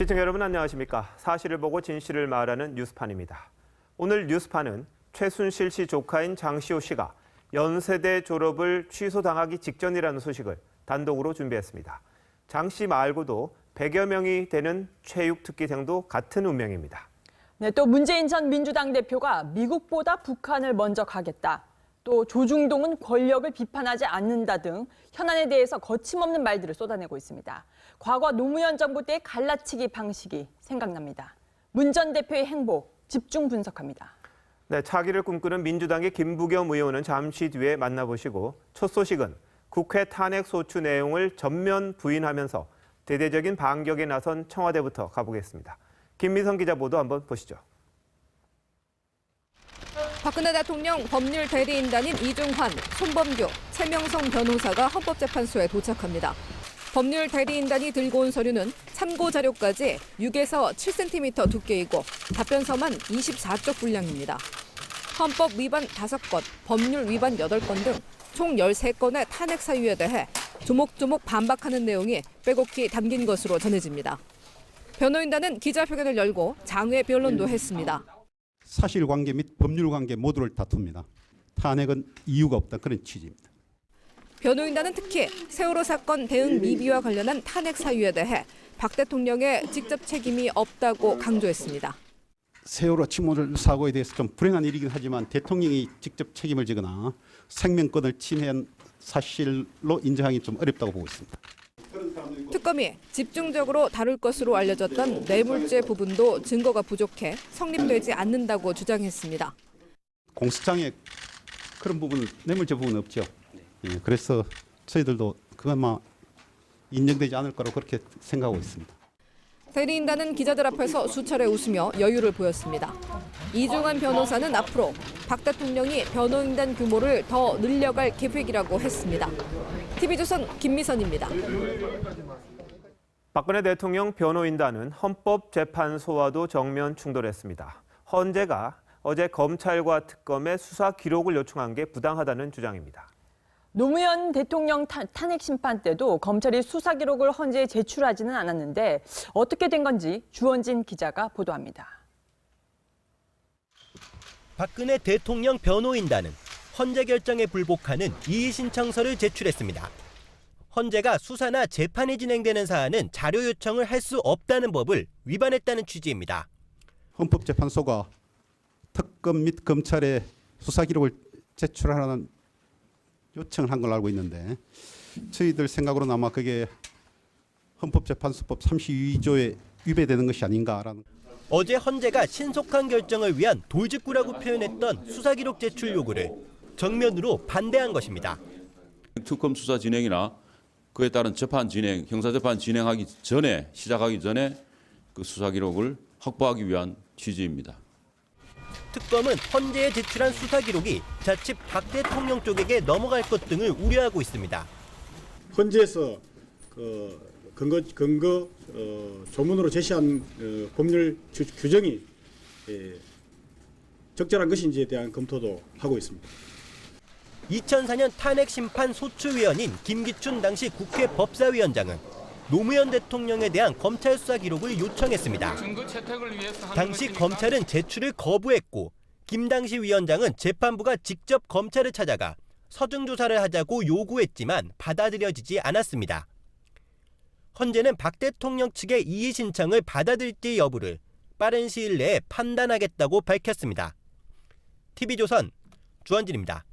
시청자 여러분 안녕하십니까? 사실을 보고 진실을 말하는 뉴스판입니다. 오늘 뉴스판은 최순실 씨 조카인 장시호 씨가 연세대 졸업을 취소당하기 직전이라는 소식을 단독으로 준비했습니다. 장 씨 말고도 100여 명이 되는 체육 특기생도 같은 운명입니다. 네, 또 문재인 전 민주당 대표가 미국보다 북한을 먼저 가겠다. 또 조중동은 권력을 비판하지 않는다 등 현안에 대해서 거침없는 말들을 쏟아내고 있습니다. 과거 노무현 정부 때의 갈라치기 방식이 생각납니다. 문 전 대표의 행보 집중 분석합니다. 네, 차기를 꿈꾸는 민주당의 김부겸 의원은 잠시 뒤에 만나보시고 첫 소식은 국회 탄핵 소추 내용을 전면 부인하면서 대대적인 반격에 나선 청와대부터 가보겠습니다. 김미성 기자 보도 한번 보시죠. 박근혜 대통령 법률 대리인단인 이중환, 손범규, 최명성 변호사가 헌법재판소에 도착합니다. 법률 대리인단이 들고 온 서류는 참고 자료까지 6에서 7cm 두께이고 답변서만 24쪽 분량입니다. 헌법 위반 5건, 법률 위반 8건 등 총 13건의 탄핵 사유에 대해 조목조목 반박하는 내용이 빼곡히 담긴 것으로 전해집니다. 변호인단은 기자회견을 열고 장외 변론도 했습니다. 사실관계 및 법률관계 모두를 다툽니다. 탄핵은 이유가 없다 그런 취지입니다. 변호인단은 특히 세월호 사건 대응 미비와 관련한 탄핵 사유에 대해 박 대통령의 직접 책임이 없다고 강조했습니다. 세월호 침몰 사고에 대해서 좀 불행한 일이긴 하지만 대통령이 직접 책임을 지거나 생명권을 침해한 사실로 인정하기 좀 어렵다고 보고 있습니다. 특검이 집중적으로 다룰 것으로 알려졌던 뇌물죄 부분도 증거가 부족해 성립되지 않는다고 주장했습니다. 공소장에 그런 부분, 뇌물죄 부분은 없죠. 예, 그래서 저희들도 그건 아마 인정되지 않을 거라고 그렇게 생각하고 있습니다. 대리인단은 기자들 앞에서 수차례 웃으며 여유를 보였습니다. 이중환 변호사는 앞으로 박 대통령이 변호인단 규모를 더 늘려갈 계획이라고 했습니다. TV조선 김미선입니다. 박근혜 대통령 변호인단은 헌법재판소와도 정면 충돌했습니다. 헌재가 어제 검찰과 특검의 수사 기록을 요청한 게 부당하다는 주장입니다. 노무현 대통령 탄핵 심판 때도 검찰이 수사 기록을 헌재에 제출하지는 않았는데 어떻게 된 건지 주원진 기자가 보도합니다. 박근혜 대통령 변호인단은 헌재 결정에 불복하는 이의 신청서를 제출했습니다. 헌재가 수사나 재판이 진행되는 사안은 자료 요청을 할 수 없다는 법을 위반했다는 취지입니다. 헌법재판소가 특검 및 검찰의 수사 기록을 제출하라는 요청을 한 걸로 알고 있는데 저희들 생각으로는 아마 그게 헌법재판소법 32조에 위배되는 것이 아닌가라는. 어제 헌재가 신속한 결정을 위한 돌직구라고 표현했던 수사기록 제출 요구를 정면으로 반대한 것입니다. 특검 수사 진행이나 그에 따른 재판 진행, 형사재판 진행하기 전에 시작하기 전에 그 수사 기록을 확보하기 위한 취지입니다. 특검은 헌재에 제출한 수사 기록이 자칫 박 대통령 쪽에게 넘어갈 것 등을 우려하고 있습니다. 헌재에서 근거 조문으로 제시한 법률 규정이 적절한 것인지에 대한 검토도 하고 있습니다. 2004년 탄핵 심판 소추위원인 김기춘 당시 국회 법사위원장은 노무현 대통령에 대한 검찰 수사 기록을 요청했습니다. 당시 검찰은 제출을 거부했고 김 당시 위원장은 재판부가 직접 검찰을 찾아가 서중 조사를 하자고 요구했지만 받아들여지지 않았습니다. 헌재는 박 대통령 측의 이의 신청을 받아들일지 여부를 빠른 시일 내에 판단하겠다고 밝혔습니다. TV조선 주원진입니다.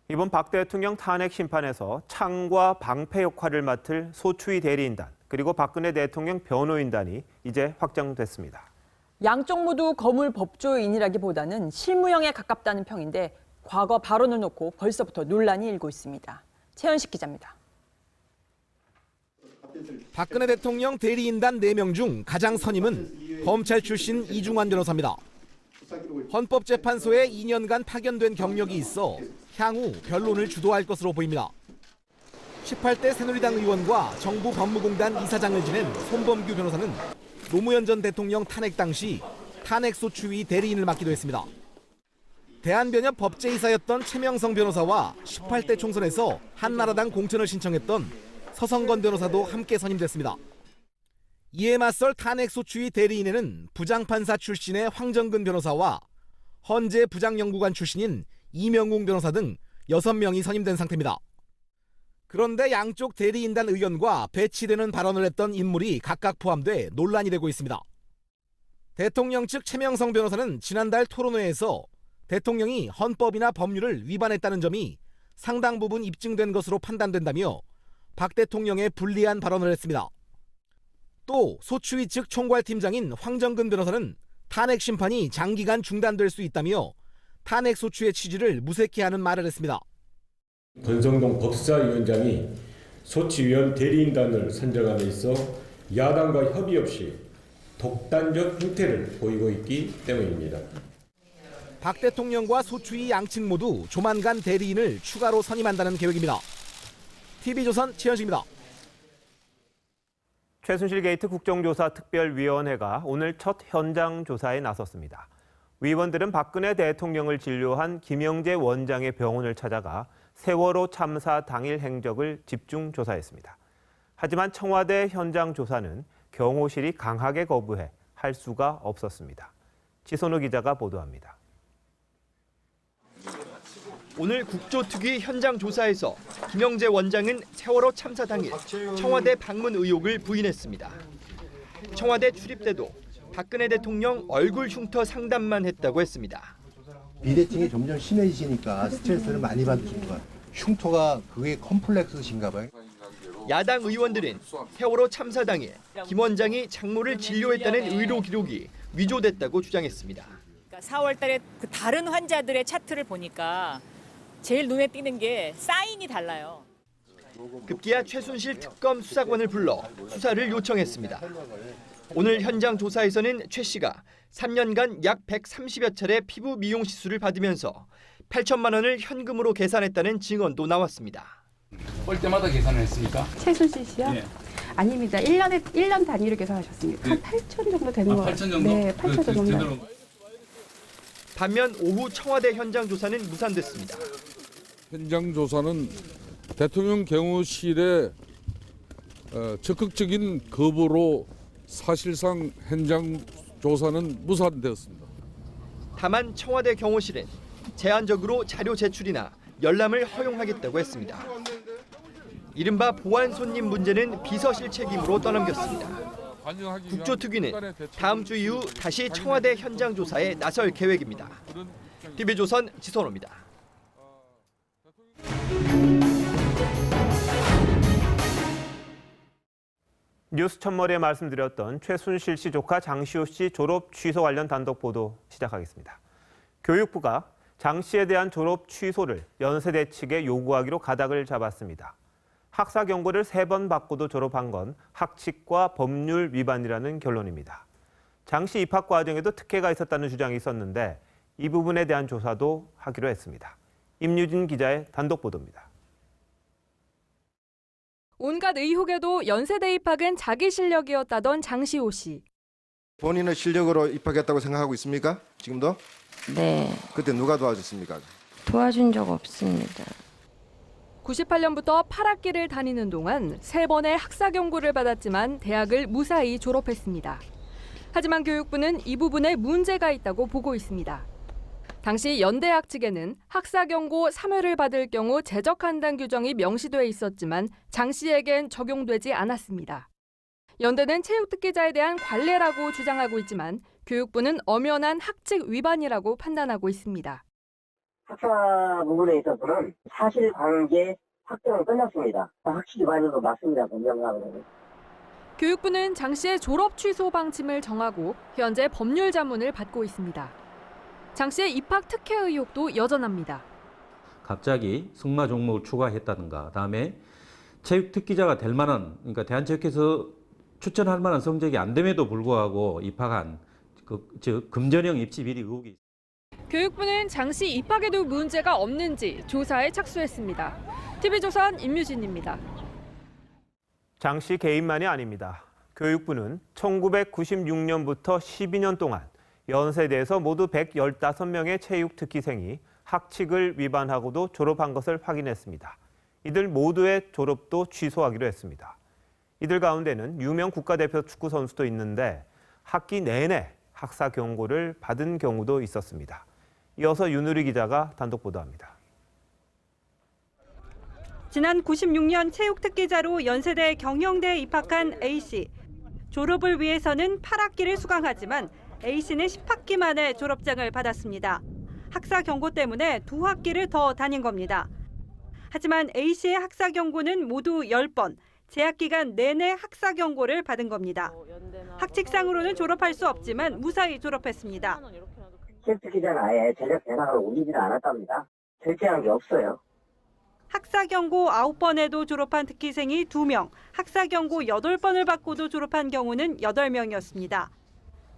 이번 박 대통령 탄핵 심판에서 창과 방패 역할을 맡을 소추위 대리인단 그리고 박근혜 대통령 변호인단이 이제 확정됐습니다. 양쪽 모두 거물 법조인이라기보다는 실무형에 가깝다는 평인데 과거 발언을 놓고 벌써부터 논란이 일고 있습니다. 최현식 기자입니다. 박근혜 대통령 대리인단 4명 중 가장 선임은 검찰 출신 이중환 변호사입니다. 헌법재판소에 2년간 파견된 경력이 있어 향후 변론을 주도할 것으로 보입니다. 18대 새누리당 의원과 정부 법무공단 이사장을 지낸 손범규 변호사는 노무현 전 대통령 탄핵 당시 탄핵소추위 대리인을 맡기도 했습니다. 대한변협 법제이사였던 최명성 변호사와 18대 총선에서 한나라당 공천을 신청했던 서성건 변호사도 함께 선임됐습니다. 이에 맞설 탄핵소추위 대리인에는 부장판사 출신의 황정근 변호사와 헌재 부장연구관 출신인 이명웅 변호사 등 6명이 선임된 상태입니다. 그런데 양쪽 대리인단 의견과 배치되는 발언을 했던 인물이 각각 포함돼 논란이 되고 있습니다. 대통령 측 최명성 변호사는 지난달 토론회에서 대통령이 헌법이나 법률을 위반했다는 점이 상당 부분 입증된 것으로 판단된다며 박 대통령에 불리한 발언을 했습니다. 또 소추위 측 총괄팀장인 황정근 변호사는 탄핵 심판이 장기간 중단될 수 있다며 탄핵 소추의 취지를 무색해하는 말을 했습니다. 권성동 법사위원장이 소치위원 대리인단을 선정함에 있어 야당과 협의 없이 독단적 행태를 보이고 있기 때문입니다. 박 대통령과 소추위 양측 모두 조만간 대리인을 추가로 선임한다는 계획입니다. TV조선 최현식입니다. 최순실 게이트 국정조사 특별위원회가 오늘 첫 현장 조사에 나섰습니다. 위원들은 박근혜 대통령을 진료한 김영재 원장의 병원을 찾아가 세월호 참사 당일 행적을 집중 조사했습니다. 하지만 청와대 현장 조사는 경호실이 강하게 거부해 할 수가 없었습니다. 지선우 기자가 보도합니다. 오늘 국조특위 현장 조사에서 김영재 원장은 세월호 참사 당일 청와대 방문 의혹을 부인했습니다. 청와대 출입 때도 박근혜 대통령 얼굴 흉터 상담만 했다고 했습니다. 비대칭이 점점 심해지시니까 스트레스를 많이 받으신 것 같아요. 흉터가 그게 컴플렉스신가 봐요. 야당 의원들은 세월호 참사 당일 김 원장이 장모를 진료했다는 의료 기록이 위조됐다고 주장했습니다. 4월 달에 그 다른 환자들의 차트를 보니까 제일 눈에 띄는 게 사인이 달라요. 급기야 최순실 특검 수사관을 불러 수사를 요청했습니다. 오늘 현장 조사에서는 최 씨가 3년간 약 130여 차례 피부 미용 시술을 받으면서 8천만 원을 현금으로 계산했다는 증언도 나왔습니다. 올 때마다 계산을 했습니까? 최순실 씨요? 네. 아닙니다. 1년 단위로 계산하셨습니다. 한 8천 정도 되는 거 같아요. 8천 정도? 네, 8천 정도. 반면 오후 청와대 현장 조사는 무산됐습니다. 현장 조사는 대통령 경호실의 적극적인 거부로 사실상 현장 조사는 무산되었습니다. 다만 청와대 경호실은 제한적으로 자료 제출이나 열람을 허용하겠다고 했습니다. 이른바 보안 손님 문제는 비서실 책임으로 떠넘겼습니다. 국조특위는 다음 주 이후 다시 청와대 현장 조사에 나설 계획입니다. TV조선 지선호입니다. 뉴스 첫머리에 말씀드렸던 최순실 씨 조카 장시호 씨 졸업 취소 관련 단독 보도 시작하겠습니다. 교육부가 장 씨에 대한 졸업 취소를 연세대 측에 요구하기로 가닥을 잡았습니다. 학사 경고를 3번 받고도 졸업한 건 학칙과 법률 위반이라는 결론입니다. 장 씨 입학 과정에도 특혜가 있었다는 주장이 있었는데 이 부분에 대한 조사도 하기로 했습니다. 임유진 기자의 단독 보도입니다. 온갖 의혹에도 연세대 입학은 자기 실력이었다던 장시호 씨. 본인의 실력으로 입학했다고 생각하고 있습니까? 지금도? 네. 그때 누가 도와줬습니까? 도와준 적 없습니다. 98년부터 8학기를 다니는 동안 3번의 학사 경고를 받았지만 대학을 무사히 졸업했습니다. 하지만 교육부는 이 부분에 문제가 있다고 보고 있습니다. 당시 연대학 측에는 학사 경고 3회를 받을 경우 제적한다는 규정이 명시돼 있었지만 장 씨에겐 적용되지 않았습니다. 연대는 체육특기자에 대한 관례라고 주장하고 있지만 교육부는 엄연한 학칙 위반이라고 판단하고 있습니다. 학사 부분에 있어서는 사실관계 확정은 끝났습니다. 학칙 위반도 맞습니다. 변경하고는. 교육부는 장 씨의 졸업 취소 방침을 정하고 현재 법률 자문을 받고 있습니다. 장 씨의 입학 특혜 의혹도 여전합니다. 갑자기 승마 종목을 추가했다든가, 그다음에 체육 특기자가 될 만한, 그러니까 대한체육회에서 추천할 만한 성적이 안 됨에도 불구하고 입학한 즉 금전형 입시 비리 의혹이 있습니다. 교육부는 장 씨 입학에도 문제가 없는지 조사에 착수했습니다. TV조선 임유진입니다. 장 씨 개인만이 아닙니다. 교육부는 1996년부터 12년 동안 연세대에서 모두 115명의 체육 특기생이 학칙을 위반하고도 졸업한 것을 확인했습니다. 이들 모두의 졸업도 취소하기로 했습니다. 이들 가운데는 유명 국가대표 축구 선수도 있는데 학기 내내 학사 경고를 받은 경우도 있었습니다. 이어서 윤우리 기자가 단독 보도합니다. 지난 96년 체육특기자로 연세대 경영대에 입학한 A씨. 졸업을 위해서는 8학기를 수강하지만 A씨는 10학기 만에 졸업장을 받았습니다. 학사 경고 때문에 2학기를 더 다닌 겁니다. 하지만 A씨의 학사 경고는 모두 10번, 재학 기간 내내 학사 경고를 받은 겁니다. 학칙상으로는 졸업할 수 없지만 무사히 졸업했습니다. 체육특기자는 아예 전력 대상으로 올리지는 않았답니다. 결제한 게 없어요. 학사 경고 9번에도 졸업한 특기생이 2명, 학사 경고 8번을 받고도 졸업한 경우는 8명이었습니다.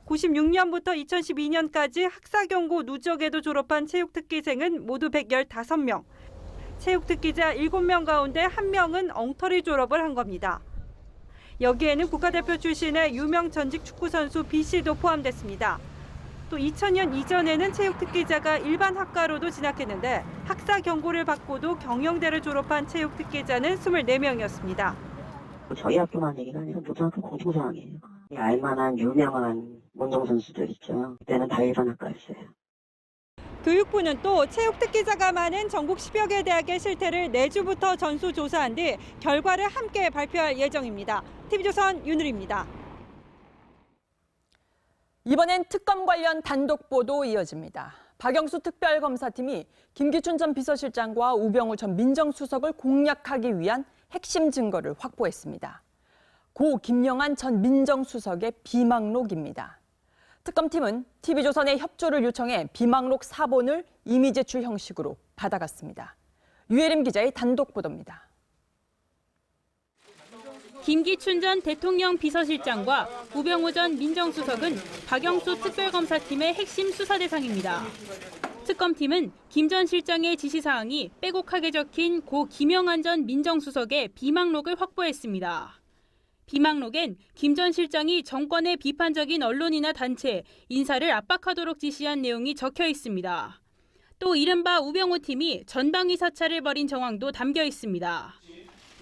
96년부터 2012년까지 학사 경고 누적에도 졸업한 체육특기생은 모두 115명. 체육특기자 7명 가운데 1명은 엉터리 졸업을 한 겁니다. 여기에는 국가대표 출신의 유명 전직 축구선수 B씨도 포함됐습니다. 또 2000년 이전에는 체육특기자가 일반 학과로도 진학했는데 학사 경고를 받고도 경영대를 졸업한 체육특기자는 24명이었습니다. 저희 학교만 얘기가 아니라 모든 학교 공통상황이에요. 알만한 유명한 운동선수들 있죠. 그때는 다 일반 학과였어요. 교육부는 또 체육특기자가 많은 전국 10여 개 대학의 실태를 내주부터 전수조사한 뒤 결과를 함께 발표할 예정입니다. TV조선 윤우리입니다. 이번엔 특검 관련 단독 보도 이어집니다. 박영수 특별검사팀이 김기춘 전 비서실장과 우병우 전 민정수석을 공략하기 위한 핵심 증거를 확보했습니다. 고 김영한 전 민정수석의 비망록입니다. 특검팀은 TV조선의 협조를 요청해 비망록 4본을 임의 제출 형식으로 받아갔습니다. 유혜림 기자의 단독 보도입니다. 김기춘 전 대통령 비서실장과 우병우 전 민정수석은 박영수 특별검사팀의 핵심 수사 대상입니다. 특검팀은 김 전 실장의 지시사항이 빼곡하게 적힌 고 김영한 전 민정수석의 비망록을 확보했습니다. 비망록엔 김 전 실장이 정권의 비판적인 언론이나 단체, 인사를 압박하도록 지시한 내용이 적혀 있습니다. 또 이른바 우병우 팀이 전방위 사찰을 벌인 정황도 담겨 있습니다.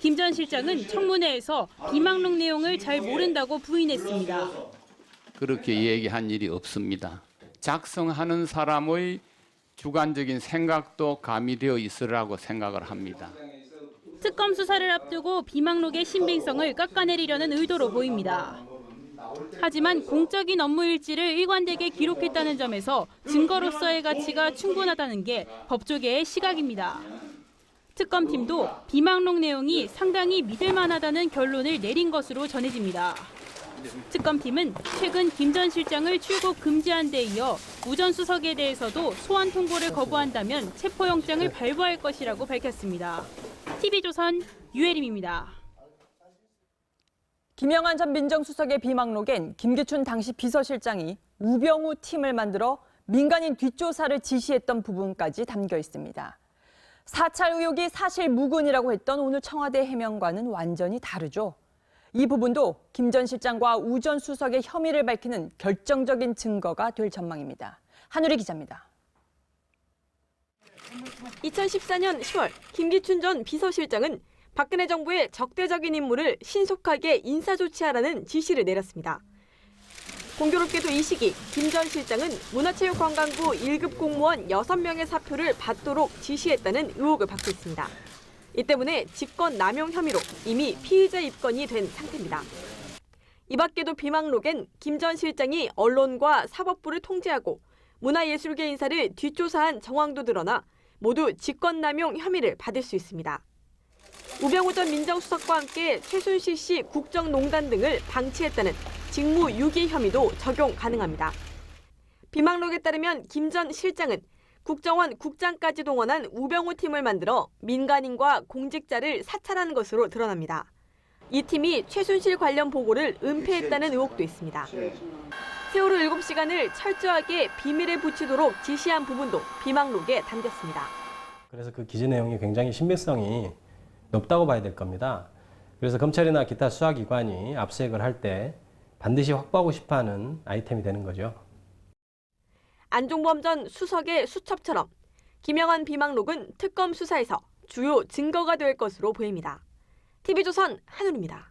김 전 실장은 청문회에서 비망록 내용을 잘 모른다고 부인했습니다. 그렇게 얘기한 일이 없습니다. 작성하는 사람의 주관적인 생각도 가미되어 있으라고 생각을 합니다. 특검 수사를 앞두고 비망록의 신빙성을 깎아내리려는 의도로 보입니다. 하지만 공적인 업무 일지를 일관되게 기록했다는 점에서 증거로서의 가치가 충분하다는 게 법조계의 시각입니다. 특검팀도 비망록 내용이 상당히 믿을 만하다는 결론을 내린 것으로 전해집니다. 특검팀은 최근 김 전 실장을 출국 금지한 데 이어 우 전 수석에 대해서도 소환 통보를 거부한다면 체포영장을 발부할 것이라고 밝혔습니다. TV조선 유혜림입니다. 김영한 전 민정수석의 비망록엔 김기춘 당시 비서실장이 우병우 팀을 만들어 민간인 뒷조사를 지시했던 부분까지 담겨 있습니다. 사찰 의혹이 사실 무근이라고 했던 오늘 청와대 해명과는 완전히 다르죠. 이 부분도 김 전 실장과 우 전 수석의 혐의를 밝히는 결정적인 증거가 될 전망입니다. 한유리 기자입니다. 2014년 10월 김기춘 전 비서실장은 박근혜 정부의 적대적인 인물을 신속하게 인사조치하라는 지시를 내렸습니다. 공교롭게도 이 시기 김 전 실장은 문화체육관광부 1급 공무원 6명의 사표를 받도록 지시했다는 의혹을 받고 있습니다. 이 때문에 직권 남용 혐의로 이미 피의자 입건이 된 상태입니다. 이 밖에도 비망록엔 김 전 실장이 언론과 사법부를 통제하고 문화예술계 인사를 뒷조사한 정황도 드러나 모두 직권남용 혐의를 받을 수 있습니다. 우병우 전 민정수석과 함께 최순실 씨 국정농단 등을 방치했다는 직무유기 혐의도 적용 가능합니다. 비망록에 따르면 김 전 실장은 국정원 국장까지 동원한 우병우 팀을 만들어 민간인과 공직자를 사찰하는 것으로 드러납니다. 이 팀이 최순실 관련 보고를 은폐했다는 의혹도 있습니다. 세월호 7시간을 철저하게 비밀에 붙이도록 지시한 부분도 비망록에 담겼습니다. 그래서 그 기재 내용이 굉장히 신빙성이 높다고 봐야 될 겁니다. 그래서 검찰이나 기타 수사기관이 압수수색을 할 때 반드시 확보하고 싶어하는 아이템이 되는 거죠. 안종범 전 수석의 수첩처럼 김영한 비망록은 특검 수사에서 주요 증거가 될 것으로 보입니다. TV조선 한울입니다.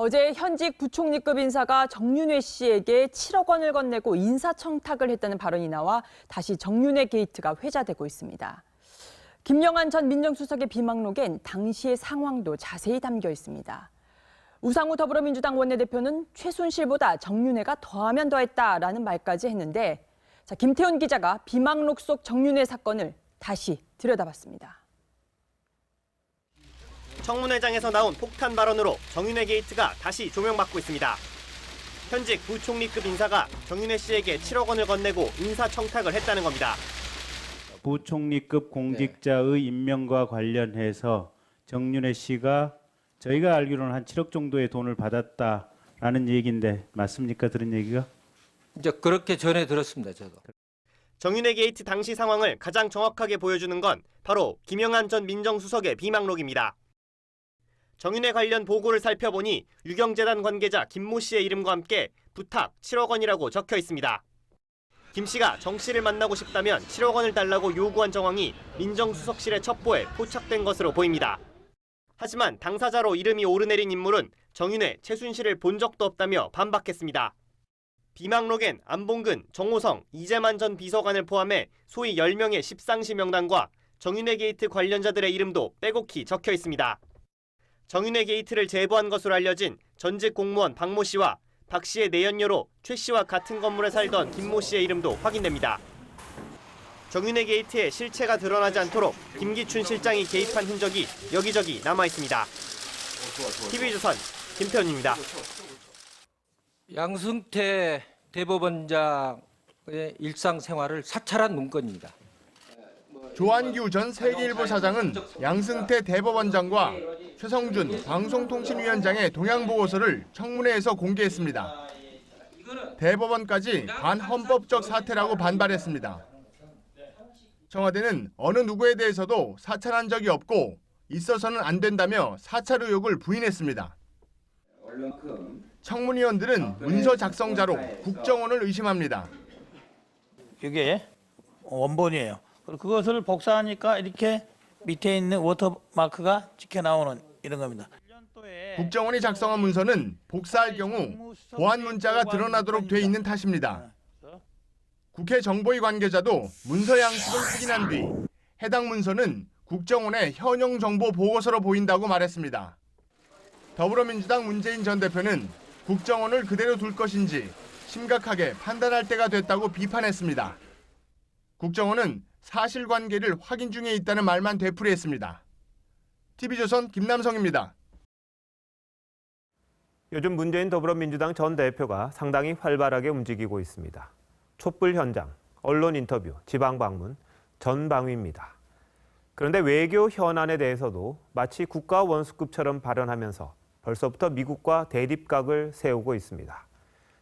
어제 현직 부총리급 인사가 정윤회 씨에게 7억 원을 건네고 인사청탁을 했다는 발언이 나와 다시 정윤회 게이트가 회자되고 있습니다. 김영한 전 민정수석의 비망록엔 당시의 상황도 자세히 담겨 있습니다. 우상호 더불어민주당 원내대표는 최순실보다 정윤회가 더하면 더했다라는 말까지 했는데 김태훈 기자가 비망록 속 정윤회 사건을 다시 들여다봤습니다. 청문회장에서 나온 폭탄 발언으로 정윤회 게이트가 다시 조명받고 있습니다. 현직 부총리급 인사가 정윤회 씨에게 7억 원을 건네고 인사청탁을 했다는 겁니다. 부총리급 공직자의 임명과 관련해서 정윤회 씨가 저희가 알기로는 한 7억 정도의 돈을 받았다라는 얘기인데 맞습니까? 들은 얘기가? 이제 그렇게 전해 들었습니다, 저도. 정윤회 게이트 당시 상황을 가장 정확하게 보여주는 건 바로 김영한 전 민정수석의 비망록입니다. 정윤회 관련 보고를 살펴보니 유경재단 관계자 김모 씨의 이름과 함께 부탁 7억 원이라고 적혀 있습니다. 김 씨가 정 씨를 만나고 싶다면 7억 원을 달라고 요구한 정황이 민정수석실의 첩보에 포착된 것으로 보입니다. 하지만 당사자로 이름이 오르내린 인물은 정윤회, 최순실을 본 적도 없다며 반박했습니다. 비망록엔 안봉근, 정호성, 이재만 전 비서관을 포함해 소위 10명의 십상시 명단과 정윤회 게이트 관련자들의 이름도 빼곡히 적혀 있습니다. 정윤회 게이트를 제보한 것으로 알려진 전직 공무원 박모 씨와 박 씨의 내연녀로 최 씨와 같은 건물에 살던 김모 씨의 이름도 확인됩니다. 정윤회 게이트의 실체가 드러나지 않도록 김기춘 실장이 개입한 흔적이 여기저기 남아 있습니다. TV조선 김태훈입니다. 양승태 대법원장의 일상생활을 사찰한 문건입니다. 조한규 전 세계일보 사장은 양승태 대법원장과 최성준 방송통신위원장의 동향보고서를 청문회에서 공개했습니다. 대법원까지 반헌법적 사태라고 반발했습니다. 청와대는 어느 누구에 대해서도 사찰한 적이 없고 있어서는 안 된다며 사찰 의혹을 부인했습니다. 청문위원들은 문서 작성자로 국정원을 의심합니다. 이게 원본이에요. 그것을 복사하니까 이렇게 밑에 있는 워터마크가 찍혀 나오는 이런 겁니다. 국정원이 작성한 문서는 복사할 경우 보안 문자가 드러나도록 돼 있는 탓입니다. 국회 정보위 관계자도 문서 양식을 확인한 뒤 해당 문서는 국정원의 현용 정보 보고서로 보인다고 말했습니다. 더불어민주당 문재인 전 대표는 국정원을 그대로 둘 것인지 심각하게 판단할 때가 됐다고 비판했습니다. 국정원은 사실관계를 확인 중에 있다는 말만 되풀이했습니다. TV조선 김남성입니다. 요즘 문재인 더불어민주당 전 대표가 상당히 활발하게 움직이고 있습니다. 촛불 현장, 언론 인터뷰, 지방 방문, 전방위입니다. 그런데 외교 현안에 대해서도 마치 국가 원수급처럼 발언하면서 벌써부터 미국과 대립각을 세우고 있습니다.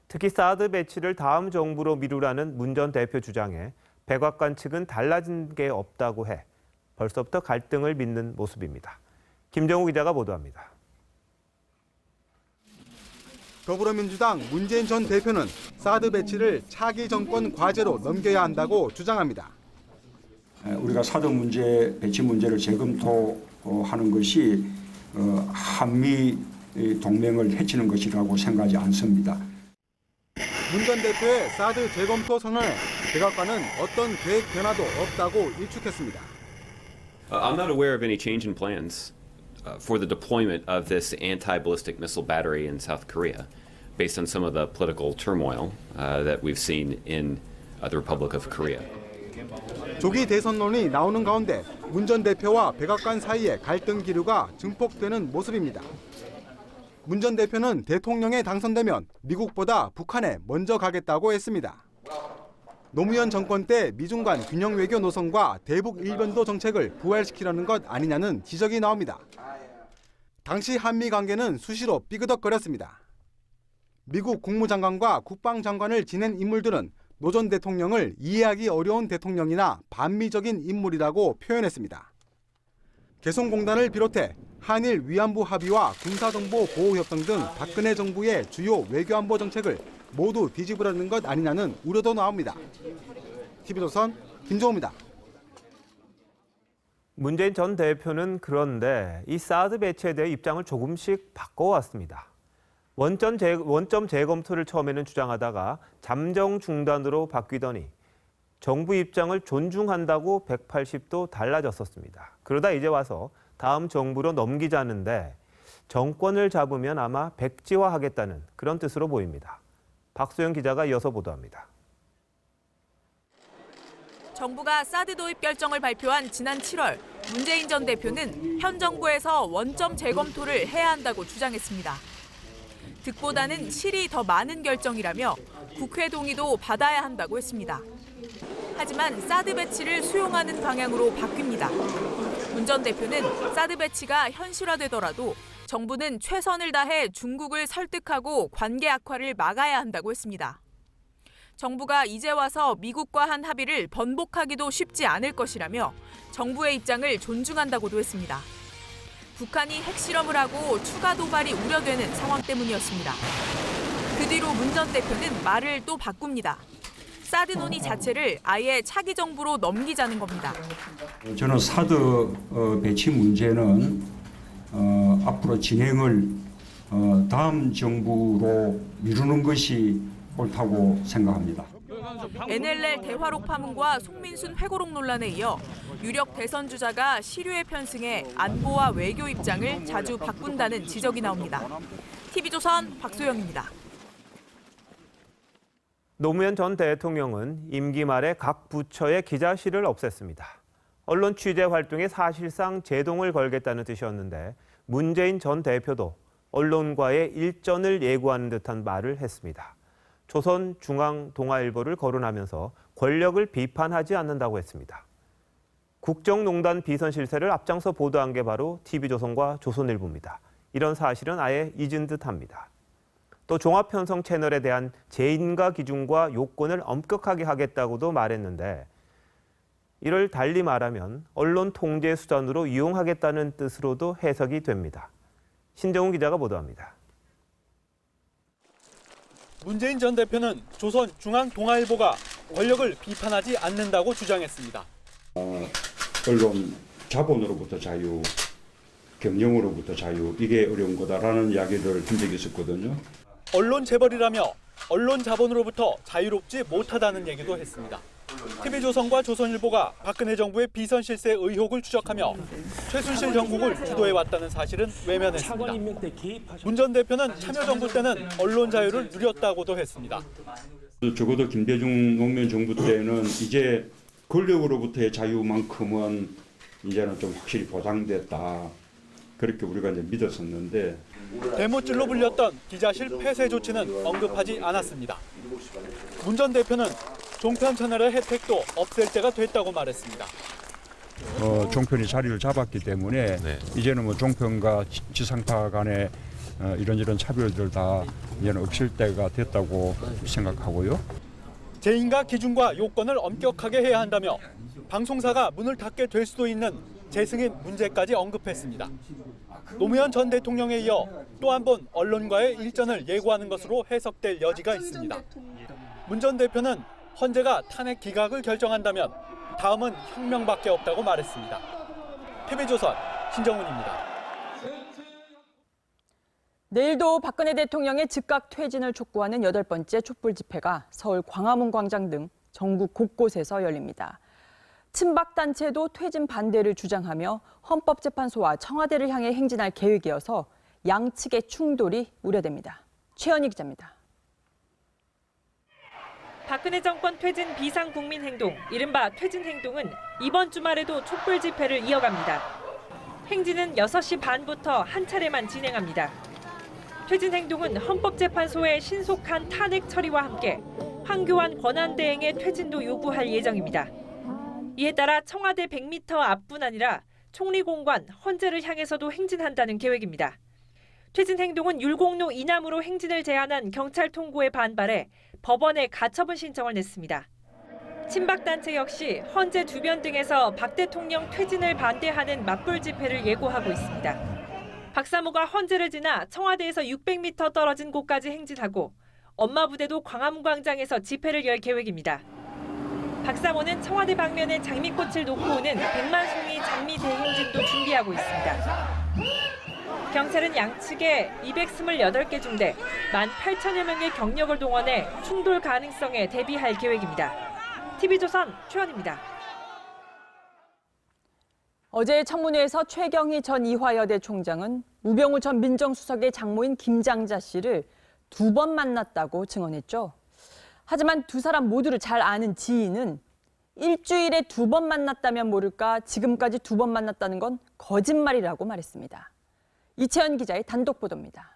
특히 사드 배치를 다음 정부로 미루라는 문 전 대표 주장에 백악관 측은 달라진 게 없다고 해 벌써부터 갈등을 빚는 모습입니다. 김정우 기자가 보도합니다. 더불어민주당 문재인 전 대표는 사드 배치를 차기 정권 과제로 넘겨야 한다고 주장합니다. 우리가 사드 문제, 배치 문제를 재검토하는 것이 한미 동맹을 해치는 것이라고 생각하지 않습니다. 문 전 대표의 사드 재검토 선언에 백악관은 어떤 계획 변화도 없다고 일축했습니다. I'm not aware of any change in plans for the deployment of this anti-ballistic missile battery in South Korea, based on some of the political turmoil that we've seen in the Republic of Korea. 조기 대선론이 나오는 가운데 문 전 대표와 백악관 사이에 갈등 기류가 증폭되는 모습입니다. 문 전 대표는 대통령에 당선되면 미국보다 북한에 먼저 가겠다고 했습니다. 노무현 정권 때 미중 간 균형 외교 노선과 대북 일변도 정책을 부활시키려는 것 아니냐는 지적이 나옵니다. 당시 한미 관계는 수시로 삐그덕거렸습니다. 미국 국무장관과 국방장관을 지낸 인물들은 노 전 대통령을 이해하기 어려운 대통령이나 반미적인 인물이라고 표현했습니다. 개성공단을 비롯해 한일 위안부 합의와 군사정보 보호협정 등 박근혜 정부의 주요 외교안보 정책을 모두 뒤집으려는 것 아니냐는 우려도 나옵니다. TV조선 김정우입니다. 문재인 전 대표는 그런데 이 사드 배치에 대해 입장을 조금씩 바꿔왔습니다. 원점 재검토를 처음에는 주장하다가 잠정 중단으로 바뀌더니 정부 입장을 존중한다고 180도 달라졌었습니다. 그러다 이제 와서 다음 정부로 넘기자는데 정권을 잡으면 아마 백지화하겠다는 그런 뜻으로 보입니다. 박소영 기자가 이어서 보도합니다. 정부가 사드 도입 결정을 발표한 지난 7월, 문재인 전 대표는 현 정부에서 원점 재검토를 해야 한다고 주장했습니다. 득보다는 실이 더 많은 결정이라며 국회 동의도 받아야 한다고 했습니다. 하지만 사드 배치를 수용하는 방향으로 바뀝니다. 문 전 대표는 사드 배치가 현실화되더라도 정부는 최선을 다해 중국을 설득하고 관계 악화를 막아야 한다고 했습니다. 정부가 이제 와서 미국과 한 합의를 번복하기도 쉽지 않을 것이라며 정부의 입장을 존중한다고도 했습니다. 북한이 핵실험을 하고 추가 도발이 우려되는 상황 때문이었습니다. 그 뒤로 문 전 대표는 말을 또 바꿉니다. 사드 논의 자체를 아예 차기 정부로 넘기자는 겁니다. 저는 사드 배치 문제는 앞으로 진행을 다음 정부로 미루는 것이 옳다고 생각합니다. NLL 대화록 파문과 송민순 회고록 논란에 이어 유력 대선 주자가 시류에 편승해 안보와 외교 입장을 자주 바꾼다는 지적이 나옵니다. TV조선 박소영입니다. 노무현 전 대통령은 임기 말에 각 부처의 기자실을 없앴습니다. 언론 취재 활동에 사실상 제동을 걸겠다는 뜻이었는데 문재인 전 대표도 언론과의 일전을 예고하는 듯한 말을 했습니다. 조선중앙동아일보를 거론하면서 권력을 비판하지 않는다고 했습니다. 국정농단 비선 실세를 앞장서 보도한 게 바로 TV조선과 조선일보입니다. 이런 사실은 아예 잊은 듯합니다. 또 종합편성 채널에 대한 재인가 기준과 요건을 엄격하게 하겠다고도 말했는데 이를 달리 말하면 언론 통제 수단으로 이용하겠다는 뜻으로도 해석이 됩니다. 신정훈 기자가 보도합니다. 문재인 전 대표는 조선중앙동아일보가 권력을 비판하지 않는다고 주장했습니다. 언론 자본으로부터 자유, 경영으로부터 자유, 이게 어려운 거다라는 이야기를 한 적이 있었거든요. 언론 재벌이라며 언론 자본으로부터 자유롭지 못하다는 얘기도 했습니다. TV조선과 조선일보가 박근혜 정부의 비선 실세 의혹을 추적하며 최순실 정국을 주도해왔다는 사실은 외면했습니다. 문 전 대표는 참여정부 때는 언론 자유를 누렸다고도 했습니다. 적어도 김대중 노무현 정부 때는 이제 권력으로부터의 자유만큼은 이제는 좀 확실히 보장됐다. 그렇게 우리가 이제 믿었었는데 대못질로 불렸던 기자실 폐쇄 조치는 언급하지 않았습니다. 문 전 대표는 종편 채널의 혜택도 없앨 때가 됐다고 말했습니다. 종편이 자리를 잡았기 때문에 이제는 뭐 종편과 지상파 간의 이런저런 차별들 다 이제는 없앨 때가 됐다고 생각하고요. 재인가 기준과 요건을 엄격하게 해야 한다며 방송사가 문을 닫게 될 수도 있는 재승인 문제까지 언급했습니다. 노무현 전 대통령에 이어 또 한 번 언론과의 일전을 예고하는 것으로 해석될 여지가 있습니다. 문 전 대표는 헌재가 탄핵 기각을 결정한다면 다음은 혁명밖에 없다고 말했습니다. TV조선 신정훈입니다. 내일도 박근혜 대통령의 즉각 퇴진을 촉구하는 8번째 촛불 집회가 서울 광화문 광장 등 전국 곳곳에서 열립니다. 친박단체도 퇴진 반대를 주장하며 헌법재판소와 청와대를 향해 행진할 계획이어서 양측의 충돌이 우려됩니다. 최연희 기자입니다. 박근혜 정권 퇴진 비상국민행동, 이른바 퇴진행동은 이번 주말에도 촛불 집회를 이어갑니다. 행진은 6시 반부터 한 차례만 진행합니다. 퇴진행동은 헌법재판소의 신속한 탄핵 처리와 함께 황교안 권한대행의 퇴진도 요구할 예정입니다. 이에 따라 청와대 100m 앞뿐 아니라 총리공관, 헌재를 향해서도 행진한다는 계획입니다. 퇴진 행동은 율곡로 이남으로 행진을 제한한 경찰 통고에 반발해 법원에 가처분 신청을 냈습니다. 친박단체 역시 헌재 주변 등에서 박 대통령 퇴진을 반대하는 맞불 집회를 예고하고 있습니다. 박 사모가 헌재를 지나 청와대에서 600m 떨어진 곳까지 행진하고 엄마 부대도 광화문 광장에서 집회를 열 계획입니다. 박 사모는 청와대 방면에 장미꽃을 놓고 오는 100만 송이 장미 대행진도 준비하고 있습니다. 경찰은 양측에 228개 중대 18,000여 명의 경력을 동원해 충돌 가능성에 대비할 계획입니다. TV조선 최원입니다. 어제 청문회에서 최경희 전 이화여대 총장은 우병우 전 민정수석의 장모인 김장자 씨를 2번 만났다고 증언했죠. 하지만 두 사람 모두를 잘 아는 지인은 일주일에 2번 만났다면 모를까 지금까지 2번 만났다는 건 거짓말이라고 말했습니다. 이채연 기자의 단독 보도입니다.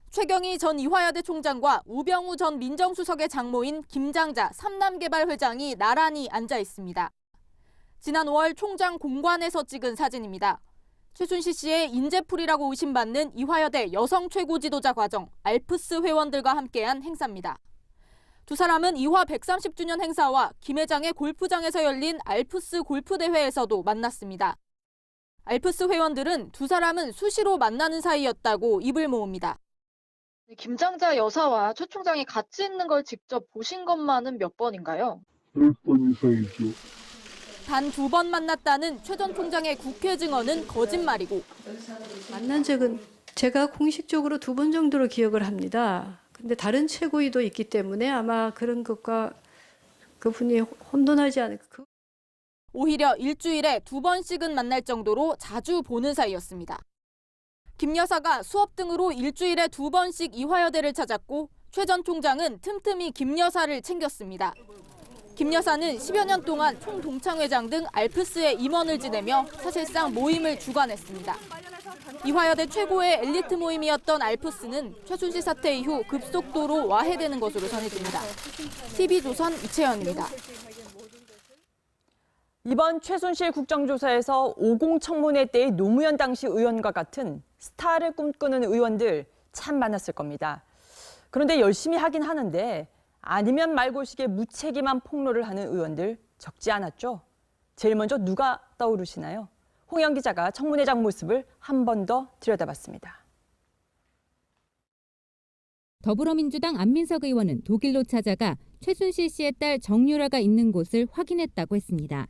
최경희 전 이화여대 총장과 우병우 전 민정수석의 장모인 김장자 3남개발 회장이 나란히 앉아 있습니다. 지난 5월 총장 공관에서 찍은 사진입니다. 최순실 씨의 인재풀이라고 의심받는 이화여대 여성 최고 지도자 과정 알프스 회원들과 함께한 행사입니다. 두 사람은 이화 130주년 행사와 김 회장의 골프장에서 열린 알프스 골프대회에서도 만났습니다. 알프스 회원들은 두 사람은 수시로 만나는 사이였다고 입을 모읍니다. 김장자 여사와 최 총장이 같이 있는 걸 직접 보신 것만은 몇 번인가요? 10번 이상이죠. 단 2번 만났다는 최 전 총장의 국회 증언은 거짓말이고 만난 적은 제가 공식적으로 2번 정도로 기억을 합니다. 근데 다른 최고위도 있기 때문에 아마 그런 것과 그분이 혼돈하지 않을까. 오히려 일주일에 2번씩은 만날 정도로 자주 보는 사이였습니다. 김 여사가 수업 등으로 일주일에 2번씩 이화여대를 찾았고 최 전 총장은 틈틈이 김 여사를 챙겼습니다. 김 여사는 10여 년 동안 총동창회장 등 알프스의 임원을 지내며 사실상 모임을 주관했습니다. 이화여대 최고의 엘리트 모임이었던 알프스는 최순실 사태 이후 급속도로 와해되는 것으로 전해집니다. TV조선 이채연입니다. 이번 최순실 국정조사에서 50 청문회 때의 노무현 당시 의원과 같은 스타를 꿈꾸는 의원들 참 많았을 겁니다. 그런데 열심히 하긴 하는데 아니면 말고식의 무책임한 폭로를 하는 의원들 적지 않았죠. 제일 먼저 누가 떠오르시나요? 홍영 기자가 청문회장 모습을 한 번 더 들여다봤습니다. 더불어민주당 안민석 의원은 독일로 찾아가 최순실 씨의 딸 정유라가 있는 곳을 확인했다고 했습니다.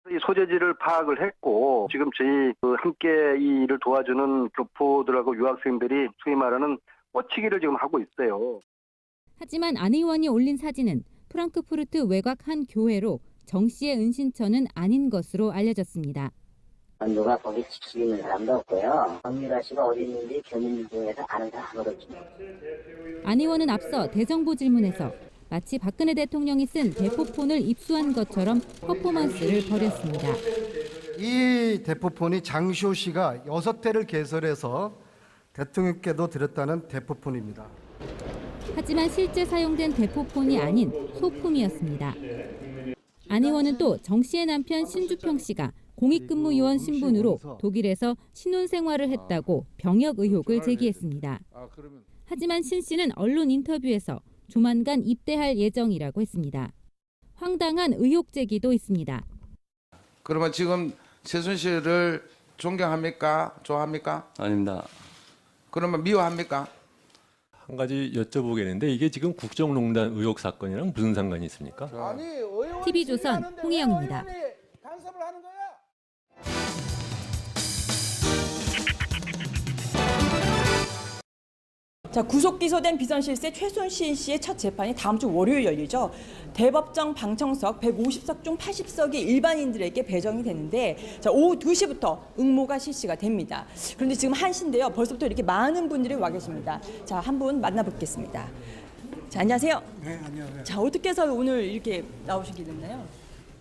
이 소재지를 파악을 했고 지금 저희 함께 이 일을 도와주는 교포들하고 유학생들이 소위 말하는 뻗치기를 지금 하고 있어요. 하지만 안 의원이 올린 사진은 프랑크푸르트 외곽 한 교회로 정 씨의 은신처는 아닌 것으로 알려졌습니다. 누가 거기 지키고 있는 사람도 없고요. 정유라 씨가 어디 있는지 교민 중에서 아는 사람 아무도 없습니다. 안 의원은 앞서 대정부 질문에서 마치 박근혜 대통령이 쓴 대포폰을 입수한 것처럼 퍼포먼스를 벌였습니다. 이 대포폰이 장시호 씨가 6대를 개설해서 대통령께도 드렸다는 대포폰입니다. 하지만 실제 사용된 대포폰이 아닌 소품이었습니다. 안 의원은 또 정 씨의 남편 신주평 씨가 공익근무 요원 신분으로 독일에서 신혼생활을 했다고 병역 의혹을 제기했습니다. 하지만 신 씨는 언론 인터뷰에서 조만간 입대할 예정이라고 했습니다. 황당한 의혹 제기도 있습니다. 그러면 지금 최순실을 존경합니까? 좋아합니까? 아닙니다. 그러면 미워합니까? 한 가지 여쭤보겠는데 이게 지금 국정농단 의혹 사건이랑 무슨 상관이 있습니까? TV조선 홍혜영입니다. 자, 구속 기소된 비선실세 최순실 씨의 첫 재판이 다음 주 월요일 열리죠. 대법정 방청석 150석 중 80석이 일반인들에게 배정이 되는데 자, 오후 2시부터 응모가 실시가 됩니다. 그런데 지금 1시인데요. 벌써부터 이렇게 많은 분들이 와 계십니다. 자, 한 분 만나뵙겠습니다. 자, 안녕하세요. 네, 안녕하세요. 자, 어떻게 해서 오늘 이렇게 나오시게 됐나요?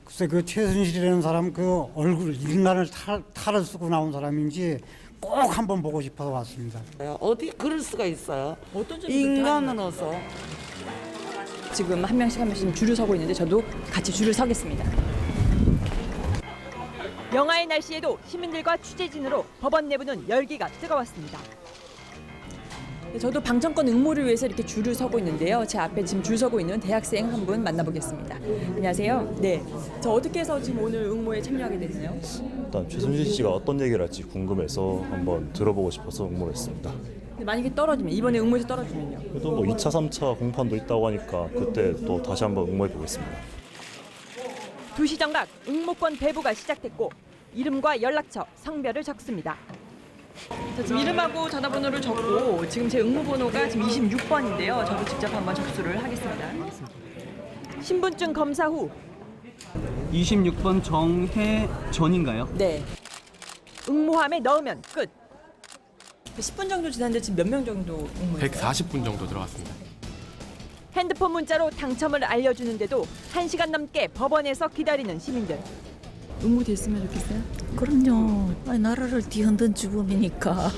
글쎄 그 최순실이라는 사람 그 얼굴 인간을 탈을 쓰고 나온 사람인지 꼭 한번 보고 싶어서 왔습니다. 어디 그럴 수가 있어요? 어떤 점이 인간으로서. 지금 한 명씩 줄을 서고 있는데 저도 같이 줄을 서겠습니다. 영하의 날씨에도 시민들과 취재진으로 법원 내부는 열기가 뜨거웠습니다. 저도 방청권 응모를 위해서 이렇게 줄을 서고 있는데요. 제 앞에 지금 줄 서고 있는 대학생 한 분 만나보겠습니다. 안녕하세요. 네, 저 어떻게 해서 지금 오늘 응모에 참여하게 됐나요? 일단 최순실 씨가 어떤 얘기를 할지 궁금해서 한번 들어보고 싶어서 응모를 했습니다. 근데 만약에 떨어지면 이번에 응모에서 떨어지면요? 그래도 뭐 2차, 3차 공판도 있다고 하니까 그때 또 다시 한번 응모해 보겠습니다. 2시 정각 응모권 배부가 시작됐고 이름과 연락처, 성별을 적습니다. 자, 지금 이름하고 전화번호를 적고 지금 제 응모번호가 지금 26번인데요. 저도 직접 한번 접수를 하겠습니다. 신분증 검사 후 26번 정혜전인가요? 네. 응모함에 넣으면 끝. 10분 정도 지났는데 지금 몇 명 정도 응모했어요? 140분 정도 들어갔습니다. 핸드폰 문자로 당첨을 알려주는데도 1시간 넘게 법원에서 기다리는 시민들. 응모됐으면 좋겠어요? 그럼요. 나라를 뒤흔든 죽음이니까.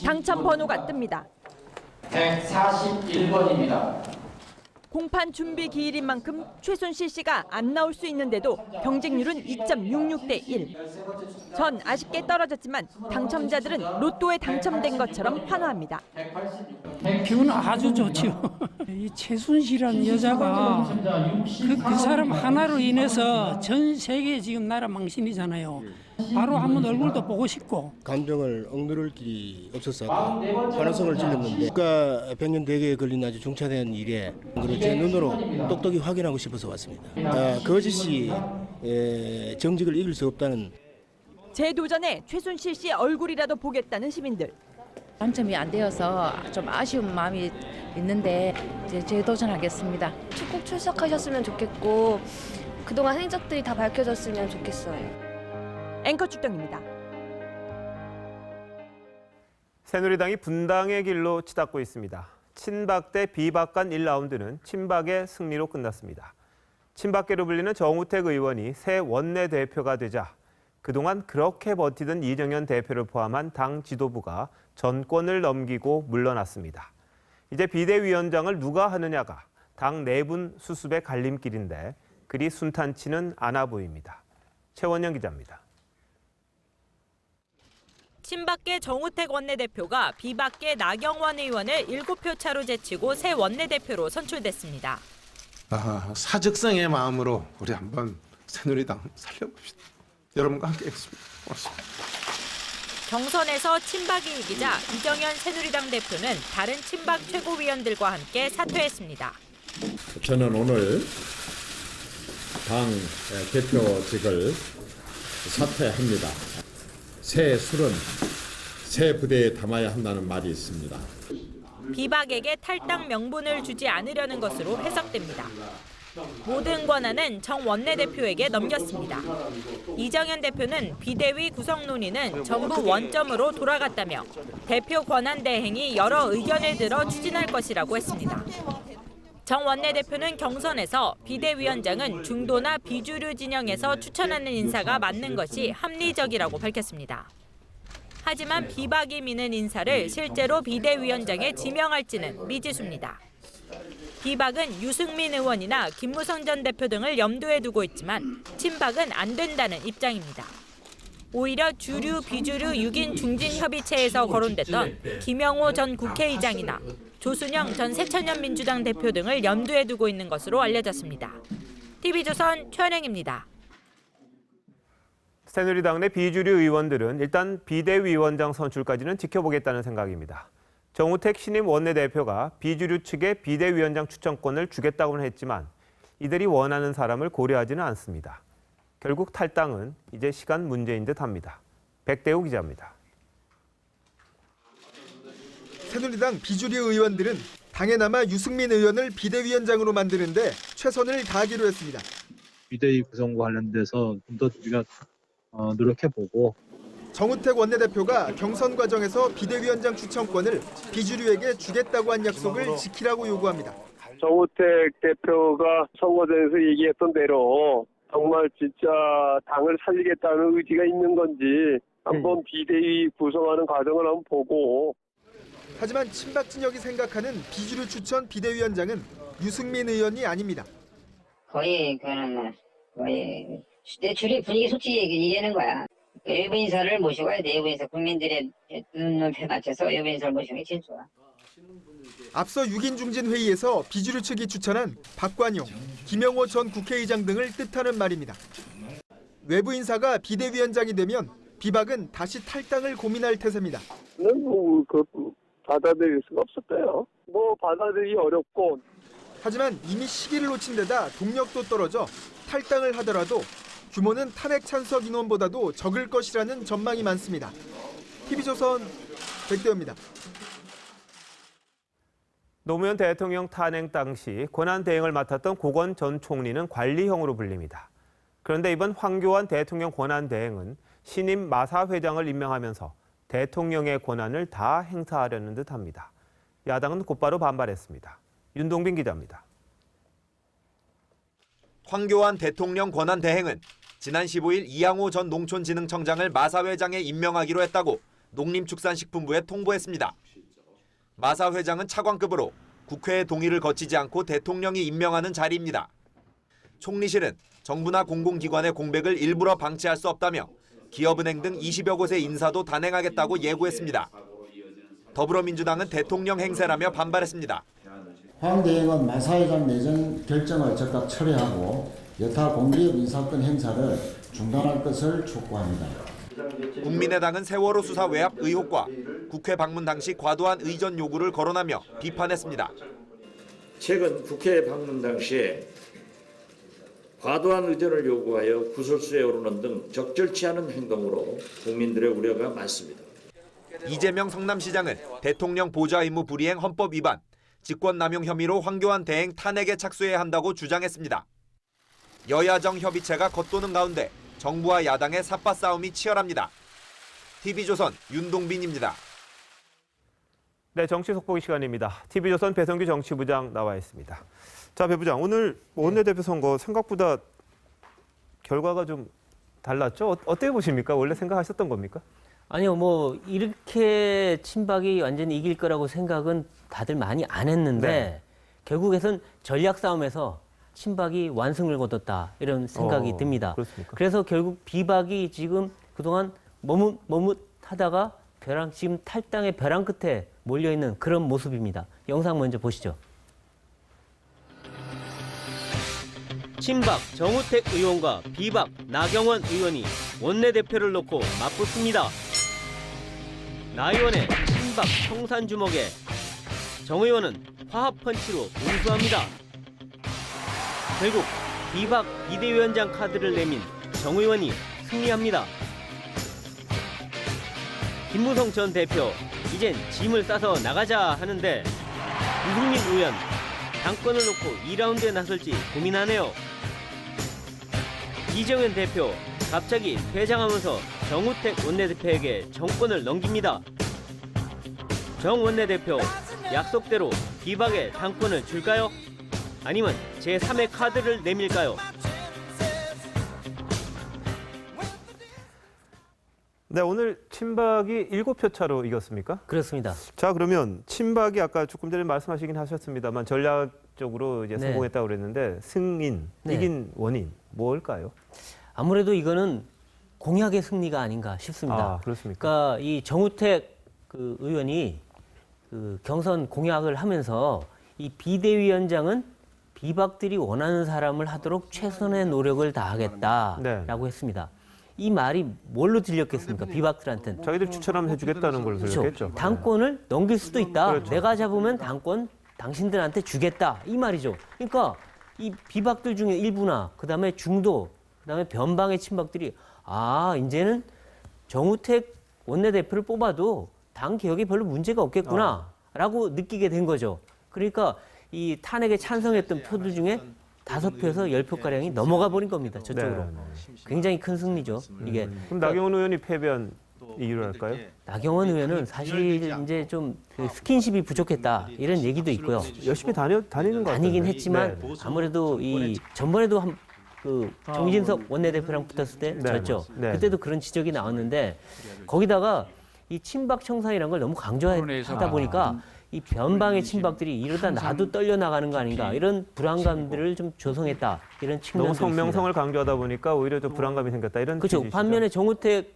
당첨 번호가 뜹니다. 141번입니다. 공판 준비 기일인 만큼 최순실 씨가 안 나올 수 있는데도 경쟁률은 2.66대 1. 전 아쉽게 떨어졌지만 당첨자들은 로또에 당첨된 것처럼 환호합니다. 기분 아주 좋죠. 이 최순실이라는 여자가 그 사람 하나로 인해서 전 세계 지금 나라 망신이잖아요. 바로 한번 얼굴도 보고 싶고. 감정을 억누를 길이 없어서 환호성을 질렀는데 국가 백년 대계에 걸린 아주 중차대한 일에 제 눈으로 똑똑히 확인하고 싶어서 왔습니다. 거짓이 정직을 이길 수 없다는. 재도전에 최순실 씨 얼굴이라도 보겠다는 시민들. 당첨이 안 되어서 좀 아쉬운 마음이 있는데 이제 재도전하겠습니다. 꼭 출석하셨으면 좋겠고 그동안 행적들이 다 밝혀졌으면 좋겠어요. 앵커 출동입니다. 새누리당이 분당의 길로 치닫고 있습니다. 친박 대 비박 간 1라운드는 친박의 승리로 끝났습니다. 친박계로 불리는 정우택 의원이 새 원내대표가 되자 그동안 그렇게 버티던 이정현 대표를 포함한 당 지도부가 전권을 넘기고 물러났습니다. 이제 비대위원장을 누가 하느냐가 당 내분 수습의 갈림길인데 그리 순탄치는 않아 보입니다. 최원영 기자입니다. 친박계 정우택 원내대표가 비박계 나경원 의원을 7표 차로 제치고 새 원내대표로 선출됐습니다. 사직성의 마음으로 우리 한번 새누리당 살려봅시다. 여러분과 함께 하겠습니다. 고맙습니다. 경선에서 친박이 이기자 이정현 새누리당 대표는 다른 친박 최고위원들과 함께 사퇴했습니다. 저는 오늘 당 대표직을 사퇴합니다. 새 술은 새 부대에 담아야 한다는 말이 있습니다. 비박에게 탈당 명분을 주지 않으려는 것으로 해석됩니다. 모든 권한은 정 원내대표에게 넘겼습니다. 이정현 대표는 비대위 구성 논의는 전부 원점으로 돌아갔다며 대표 권한 대행이 여러 의견을 들어 추진할 것이라고 했습니다. 정 원내대표는 경선에서 비대위원장은 중도나 비주류 진영에서 추천하는 인사가 맞는 것이 합리적이라고 밝혔습니다. 하지만 비박이 미는 인사를 실제로 비대위원장에 지명할지는 미지수입니다. 비박은 유승민 의원이나 김무성 전 대표 등을 염두에 두고 있지만 친박은 안 된다는 입장입니다. 오히려 주류, 비주류 6인 중진협의체에서 거론됐던 김영호 전 국회의장이나 조순영 전 새천년 민주당 대표 등을 염두에 두고 있는 것으로 알려졌습니다. TV조선 최원영입니다. 새누리당 내 비주류 의원들은 일단 비대위원장 선출까지는 지켜보겠다는 생각입니다. 정우택 신임 원내대표가 비주류 측에 비대위원장 추천권을 주겠다고는 했지만 이들이 원하는 사람을 고려하지는 않습니다. 결국 탈당은 이제 시간 문제인 듯합니다. 백대우 기자입니다. 새누리당 비주류 의원들은 당에 남아 유승민 의원을 비대위원장으로 만드는데 최선을 다하기로 했습니다. 비대위 구성과 관련돼서 좀 더 우리가 노력해보고 정우택 원내대표가 경선 과정에서 비대위원장 추천권을 비주류에게 주겠다고 한 약속을 지키라고 요구합니다. 정우택 대표가 선거전에서 얘기했던 대로 정말 진짜 당을 살리겠다는 의지가 있는 건지 한번 비대위 구성하는 과정을 한번 보고. 하지만 친박 진영이 생각하는 비주류 추천 비대위원장은 유승민 의원이 아닙니다. 거의 내 주류 분위기 솔직히 얘기하는 거야. 외부 인사를 모시고 내부 인사 국민들의 눈높이에 맞춰서 외부 인사를 모시는 게 제일 좋아. 앞서 6인 중진 회의에서 비주류 측이 추천한 박관용, 김영호 전 국회의장 등을 뜻하는 말입니다. 외부 인사가 비대위원장이 되면 비박은 다시 탈당을 고민할 태세입니다. 받아들일 수가 없었대요. 받아들이기 어렵고. 하지만 이미 시기를 놓친 데다 동력도 떨어져 탈당을 하더라도 규모는 탄핵 찬석 인원보다도 적을 것이라는 전망이 많습니다. TV조선 백대호입니다. 노무현 대통령 탄핵 당시 권한 대행을 맡았던 고건 전 총리는 관리형으로 불립니다. 그런데 이번 황교안 대통령 권한 대행은 신임 마사 회장을 임명하면서 대통령의 권한을 다 행사하려는 듯합니다. 야당은 곧바로 반발했습니다. 윤동빈 기자입니다. 황교안 대통령 권한 대행은 지난 15일 이양호 전 농촌진흥청장을 마사 회장에 임명하기로 했다고 농림축산식품부에 통보했습니다. 마사 회장은 차관급으로 국회의 동의를 거치지 않고 대통령이 임명하는 자리입니다. 총리실은 정부나 공공기관의 공백을 일부러 방치할 수 없다며 기업은행 등 20여 곳의 인사도 단행하겠다고 예고했습니다. 더불어민주당은 대통령 행세라며 반발했습니다. 황 대행은 마사 회장 내정 결정을 즉각 철회하고 여타 공기업 인사권 행사를 중단할 것을 촉구합니다. 국민의당은 세월호 수사 외압 의혹과 국회 방문 당시 과도한 의전 요구를 거론하며 비판했습니다. 최근 국회 방문 당시에 과도한 의전을 요구하여 구설수에 오르는 등 적절치 않은 행동으로 국민들의 우려가 많습니다. 이재명 성남시장은 대통령 보좌 임무 불이행 헌법 위반, 직권남용 혐의로 황교안 대행 탄핵에 착수해야 한다고 주장했습니다. 여야정 협의체가 겉도는 가운데 정부와 야당의 삿바 싸움이 치열합니다. TV조선 윤동빈입니다. 네, 정치 속보기 시간입니다. TV조선 배성규 정치부장 나와 있습니다. 자, 배 부장, 오늘 원내대표 선거 생각보다 결과가 좀 달랐죠? 어떻게 보십니까? 원래 생각하셨던 겁니까? 아니요, 뭐 이렇게 친박이 완전히 이길 거라고 생각은 다들 많이 안 했는데 네. 결국에선 전략 싸움에서 친박이 완승을 거뒀다 이런 생각이 듭니다. 그렇습니까? 그래서 결국 비박이 지금 그동안 머뭇하다가 지금 탈당의 벼랑 끝에 몰려있는 그런 모습입니다. 영상 먼저 보시죠. 친박 정우택 의원과 비박 나경원 의원이 원내대표를 놓고 맞붙습니다. 나 의원의 친박 청산 주먹에 정 의원은 화합 펀치로 응수합니다. 결국 비박 비대위원장 카드를 내민 정 의원이 승리합니다. 김무성 전 대표, 이젠 짐을 싸서 나가자 하는데 유승민 의원, 당권을 놓고 2라운드에 나설지 고민하네요. 이정현 대표, 갑자기 퇴장하면서 정우택 원내대표에게 정권을 넘깁니다. 정 원내대표, 약속대로 비박에 당권을 줄까요? 아니면 제3의 카드를 내밀까요? 네, 오늘 친박이 7표 차로 이겼습니까? 그렇습니다. 자, 그러면 친박이 아까 조금 전에 말씀하시긴 하셨습니다만 전략적으로 이제 네. 성공했다고 그랬는데 승인, 네. 이긴 원인 뭘까요? 아무래도 이거는 공약의 승리가 아닌가 싶습니다. 아, 그렇습니까? 그러니까 이 정우택 그 의원이 그 경선 공약을 하면서 이 비대위원장은 비박들이 원하는 사람을 하도록 최선의 노력을 다하겠다라고 네. 했습니다. 이 말이 뭘로 들렸겠습니까? 비박들한테는. 자기들 추천하면 해주겠다는 걸로 들렸겠죠. 그렇죠. 당권을 넘길 수도 있다. 그렇죠. 내가 잡으면 당권 당신들한테 주겠다. 이 말이죠. 그러니까 이 비박들 중에 일부나 그다음에 중도, 그다음에 변방의 친박들이 이제는 정우택 원내대표를 뽑아도 당 개혁에 별로 문제가 없겠구나라고 느끼게 된 거죠. 그러니까 이 탄핵에 찬성했던 표들 중에 5표에서 10표가량이 넘어가 버린 겁니다. 저쪽으로. 굉장히 큰 승리죠. 이게. 그럼 나경원 의원이 패배한 이유를 할까요? 나경원 의원은 사실 이제 좀 그 스킨십이 부족했다 이런 얘기도 있고요. 열심히 다니는 것 같아요. 다니긴 했지만 아무래도 이 전번에도 정진석 원내대표랑 붙었을 때 졌죠. 네. 그때도 그런 지적이 나왔는데 거기다가 이 친박 청산이라는 걸 너무 강조하다 보니까 이 변방의 친박들이 이러다 나도 떨려 나가는 거 아닌가 이런 불안감들을 좀 조성했다 이런 측면도 너무 있습니다. 성명성을 강조하다 보니까 오히려 좀 불안감이 생겼다 이런 그렇죠. 취지시죠? 반면에 정우택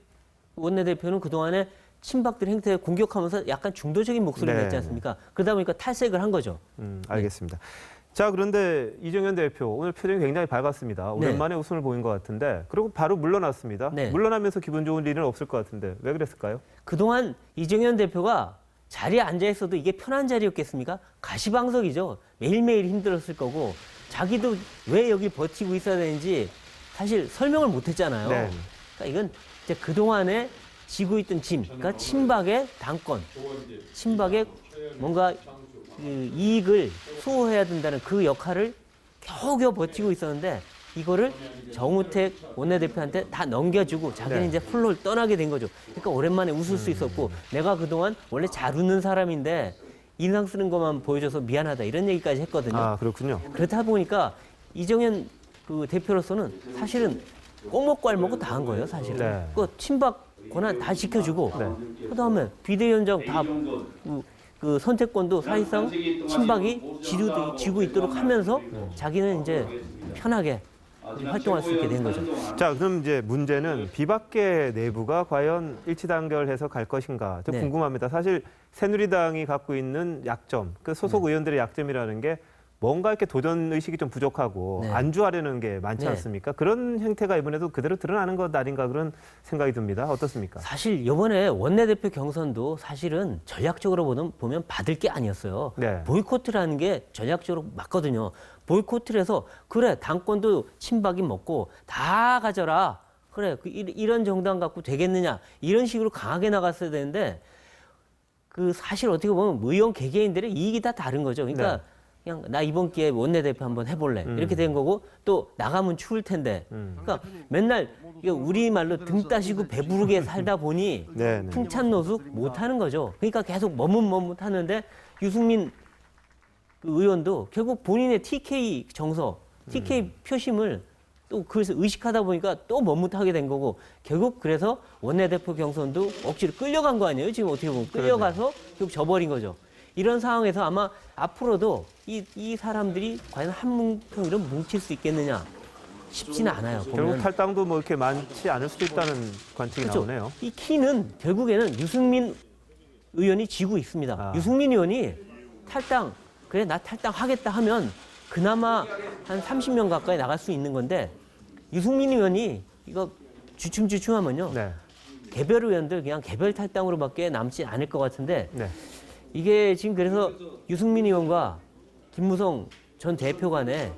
원내대표는 그동안에 친박들 행태에 공격하면서 약간 중도적인 목소리를 네. 냈지 않습니까? 그러다 보니까 탈색을 한 거죠. 알겠습니다. 자, 그런데 이정현 대표 오늘 표정이 굉장히 밝았습니다. 오랜만에 웃음을 보인 것 같은데 그리고 바로 물러났습니다. 네. 물러나면서 기분 좋은 일은 없을 것 같은데 왜 그랬을까요? 그동안 이정현 대표가 자리에 앉아 있어도 이게 편한 자리였겠습니까? 가시방석이죠. 매일매일 힘들었을 거고 자기도 왜 여기 버티고 있어야 되는지 사실 설명을 못했잖아요. 네. 그러니까 이건 이제 그동안에 지고 있던 짐, 그러니까 친박의 당권, 친박의 뭔가 그 이익을 수호해야 된다는 그 역할을 겨우겨우 버티고 있었는데 이거를 정우택 원내대표한테 다 넘겨주고 자기는 네. 이제 홀로 떠나게 된 거죠. 그러니까 오랜만에 웃을 수 있었고 내가 그동안 원래 잘 웃는 사람인데 인상 쓰는 것만 보여줘서 미안하다 이런 얘기까지 했거든요. 아, 그렇군요. 그렇다 보니까 이정현 그 대표로서는 사실은 꼬먹고 알먹고 다 한 거예요, 사실은. 네. 그 친박 권한 다 지켜주고 그다음에 비대위원장 다 그 선택권도 사실상 친박이 지고 있도록 하면서 자기는 이제 편하게 활동할 수 있게 된 거죠. 자, 그럼 이제 문제는 비박계 내부가 과연 일치단결해서 갈 것인가 좀 네. 궁금합니다. 사실 새누리당이 갖고 있는 약점, 그 소속 의원들의 약점이라는 게 뭔가 이렇게 도전 의식이 좀 부족하고 네. 안주하려는 게 많지 네. 않습니까? 그런 행태가 이번에도 그대로 드러나는 것 아닌가 그런 생각이 듭니다. 어떻습니까? 사실 이번에 원내대표 경선도 사실은 전략적으로 보면 받을 게 아니었어요. 네. 보이콧이라는 게 전략적으로 맞거든요. 보이콧을 해서 그래 당권도 친박이 먹고 다 가져라. 그래 이런 정당 갖고 되겠느냐 이런 식으로 강하게 나갔어야 되는데 그 사실 어떻게 보면 의원 개개인들의 이익이 다 다른 거죠. 그러니까 네. 그냥 나 이번 기회에 원내대표 한번 해볼래 이렇게 된 거고 또 나가면 추울 텐데 그러니까 맨날 이거 우리말로 등 따시고 배부르게 살다 보니 네, 네. 풍찬노숙 못하는 거죠. 그러니까 계속 머뭇머뭇하는데 유승민 그 의원도 결국 본인의 TK 정서, TK 표심을 또 그래서 의식하다 보니까 또 머뭇하게 된 거고 결국 그래서 원내대표 경선도 억지로 끌려간 거 아니에요? 지금 어떻게 보면 끌려가서 결국 져버린 거죠. 이런 상황에서 아마 앞으로도 이 사람들이 과연 한 뭉텅이로 뭉칠 수 있겠느냐 쉽지는 않아요. 보면. 결국 탈당도 뭐 이렇게 많지 않을 수도 있다는 관측이 그렇죠. 나오네요. 이 키는 결국에는 유승민 의원이 지고 있습니다. 유승민 의원이 탈당, 그래 나 탈당하겠다 하면 그나마 한 30명 가까이 나갈 수 있는 건데 유승민 의원이 이거 주춤주춤하면요. 네. 개별 의원들 그냥 개별 탈당으로밖에 남지 않을 것 같은데 네. 이게 지금 그래서 유승민 의원과 김무성 전 대표 간에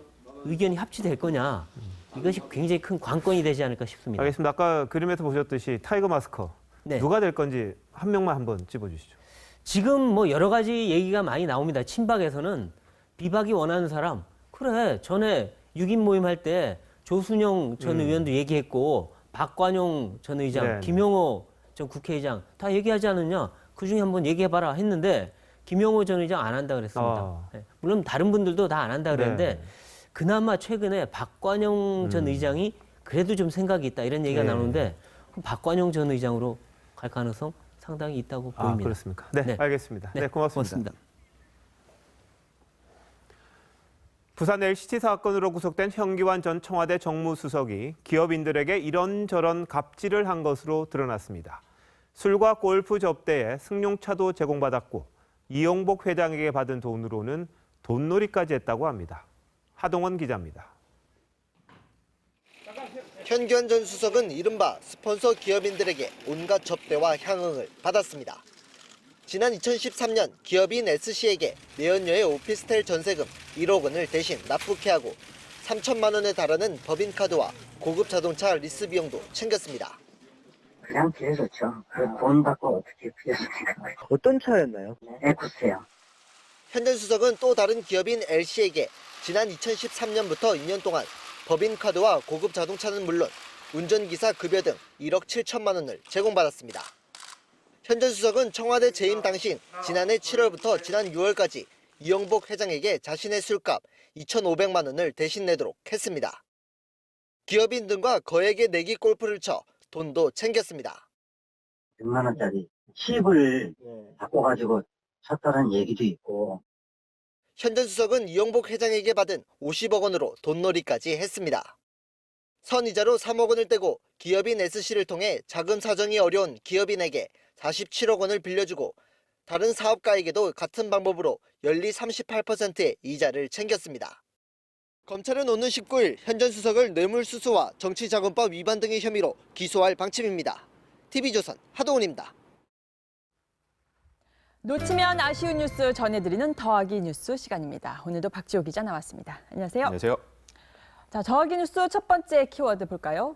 의견이 합치될 거냐 이것이 굉장히 큰 관건이 되지 않을까 싶습니다. 알겠습니다. 아까 그림에서 보셨듯이 타이거 마스커 네. 누가 될 건지 한 명만 한번 찝어주시죠. 지금 뭐 여러 가지 얘기가 많이 나옵니다. 친박에서는 비박이 원하는 사람 그래 전에 6인 모임 할 때 조순영 전 의원도 얘기했고 박관용 전 의장, 네. 김용호 전 국회의장 다 얘기하지 않았냐? 그중에 한번 얘기해봐라 했는데 김용호 전 의장 안 한다 그랬습니다. 네. 물론 다른 분들도 다 안 한다 그랬는데 네. 그나마 최근에 박관용 전 의장이 그래도 좀 생각이 있다 이런 얘기가 네. 나오는데 그럼 박관용 전 의장으로 갈 가능성 상당히 있다고 보입니다. 그렇습니까? 네, 알겠습니다. 네, 고맙습니다. 부산 LCT 사건으로 구속된 현기환 전 청와대 정무수석이 기업인들에게 이런저런 갑질을 한 것으로 드러났습니다. 술과 골프 접대에 승용차도 제공받았고 이용복 회장에게 받은 돈으로는 돈놀이까지 했다고 합니다. 하동원 기자입니다. 현기환 전 수석은 이른바 스폰서 기업인들에게 온갖 접대와 향응을 받았습니다. 지난 2013년 기업인 S씨에게 내연녀의 오피스텔 전세금 1억 원을 대신 납부케 하고 3천만 원에 달하는 법인카드와 고급 자동차 리스 비용도 챙겼습니다. 그냥 빌려줬죠. 그 돈 받고 어떻게 빌려줍니까? 어떤 차였나요? 에쿠스요. 현 전 수석은 또 다른 기업인 L씨에게 지난 2013년부터 2년 동안 법인카드와 고급 자동차는 물론 운전기사 급여 등 1억 7천만 원을 제공받았습니다. 현 전 수석은 청와대 재임 당시 지난해 7월부터 지난 6월까지 이용복 회장에게 자신의 술값 2,500만 원을 대신 내도록 했습니다. 기업인 등과 거액의 내기 골프를 쳐 돈도 챙겼습니다. 100만 원짜리 칩을 바꿔가지고 쳤다는 얘기도 있고. 현 전 수석은 이용복 회장에게 받은 50억 원으로 돈놀이까지 했습니다. 선이자로 3억 원을 떼고 기업인 S씨를 통해 자금 사정이 어려운 기업인에게 47억 원을 빌려주고 다른 사업가에게도 같은 방법으로 연리 38%의 이자를 챙겼습니다. 검찰은 오는 19일 현 전 수석을 뇌물수수와 정치자금법 위반 등의 혐의로 기소할 방침입니다. TV조선 하동훈입니다. 놓치면 아쉬운 뉴스 전해드리는 더하기 뉴스 시간입니다. 오늘도 박지호 기자 나왔습니다. 안녕하세요. 안녕하세요. 자, 더하기 뉴스 첫 번째 키워드 볼까요?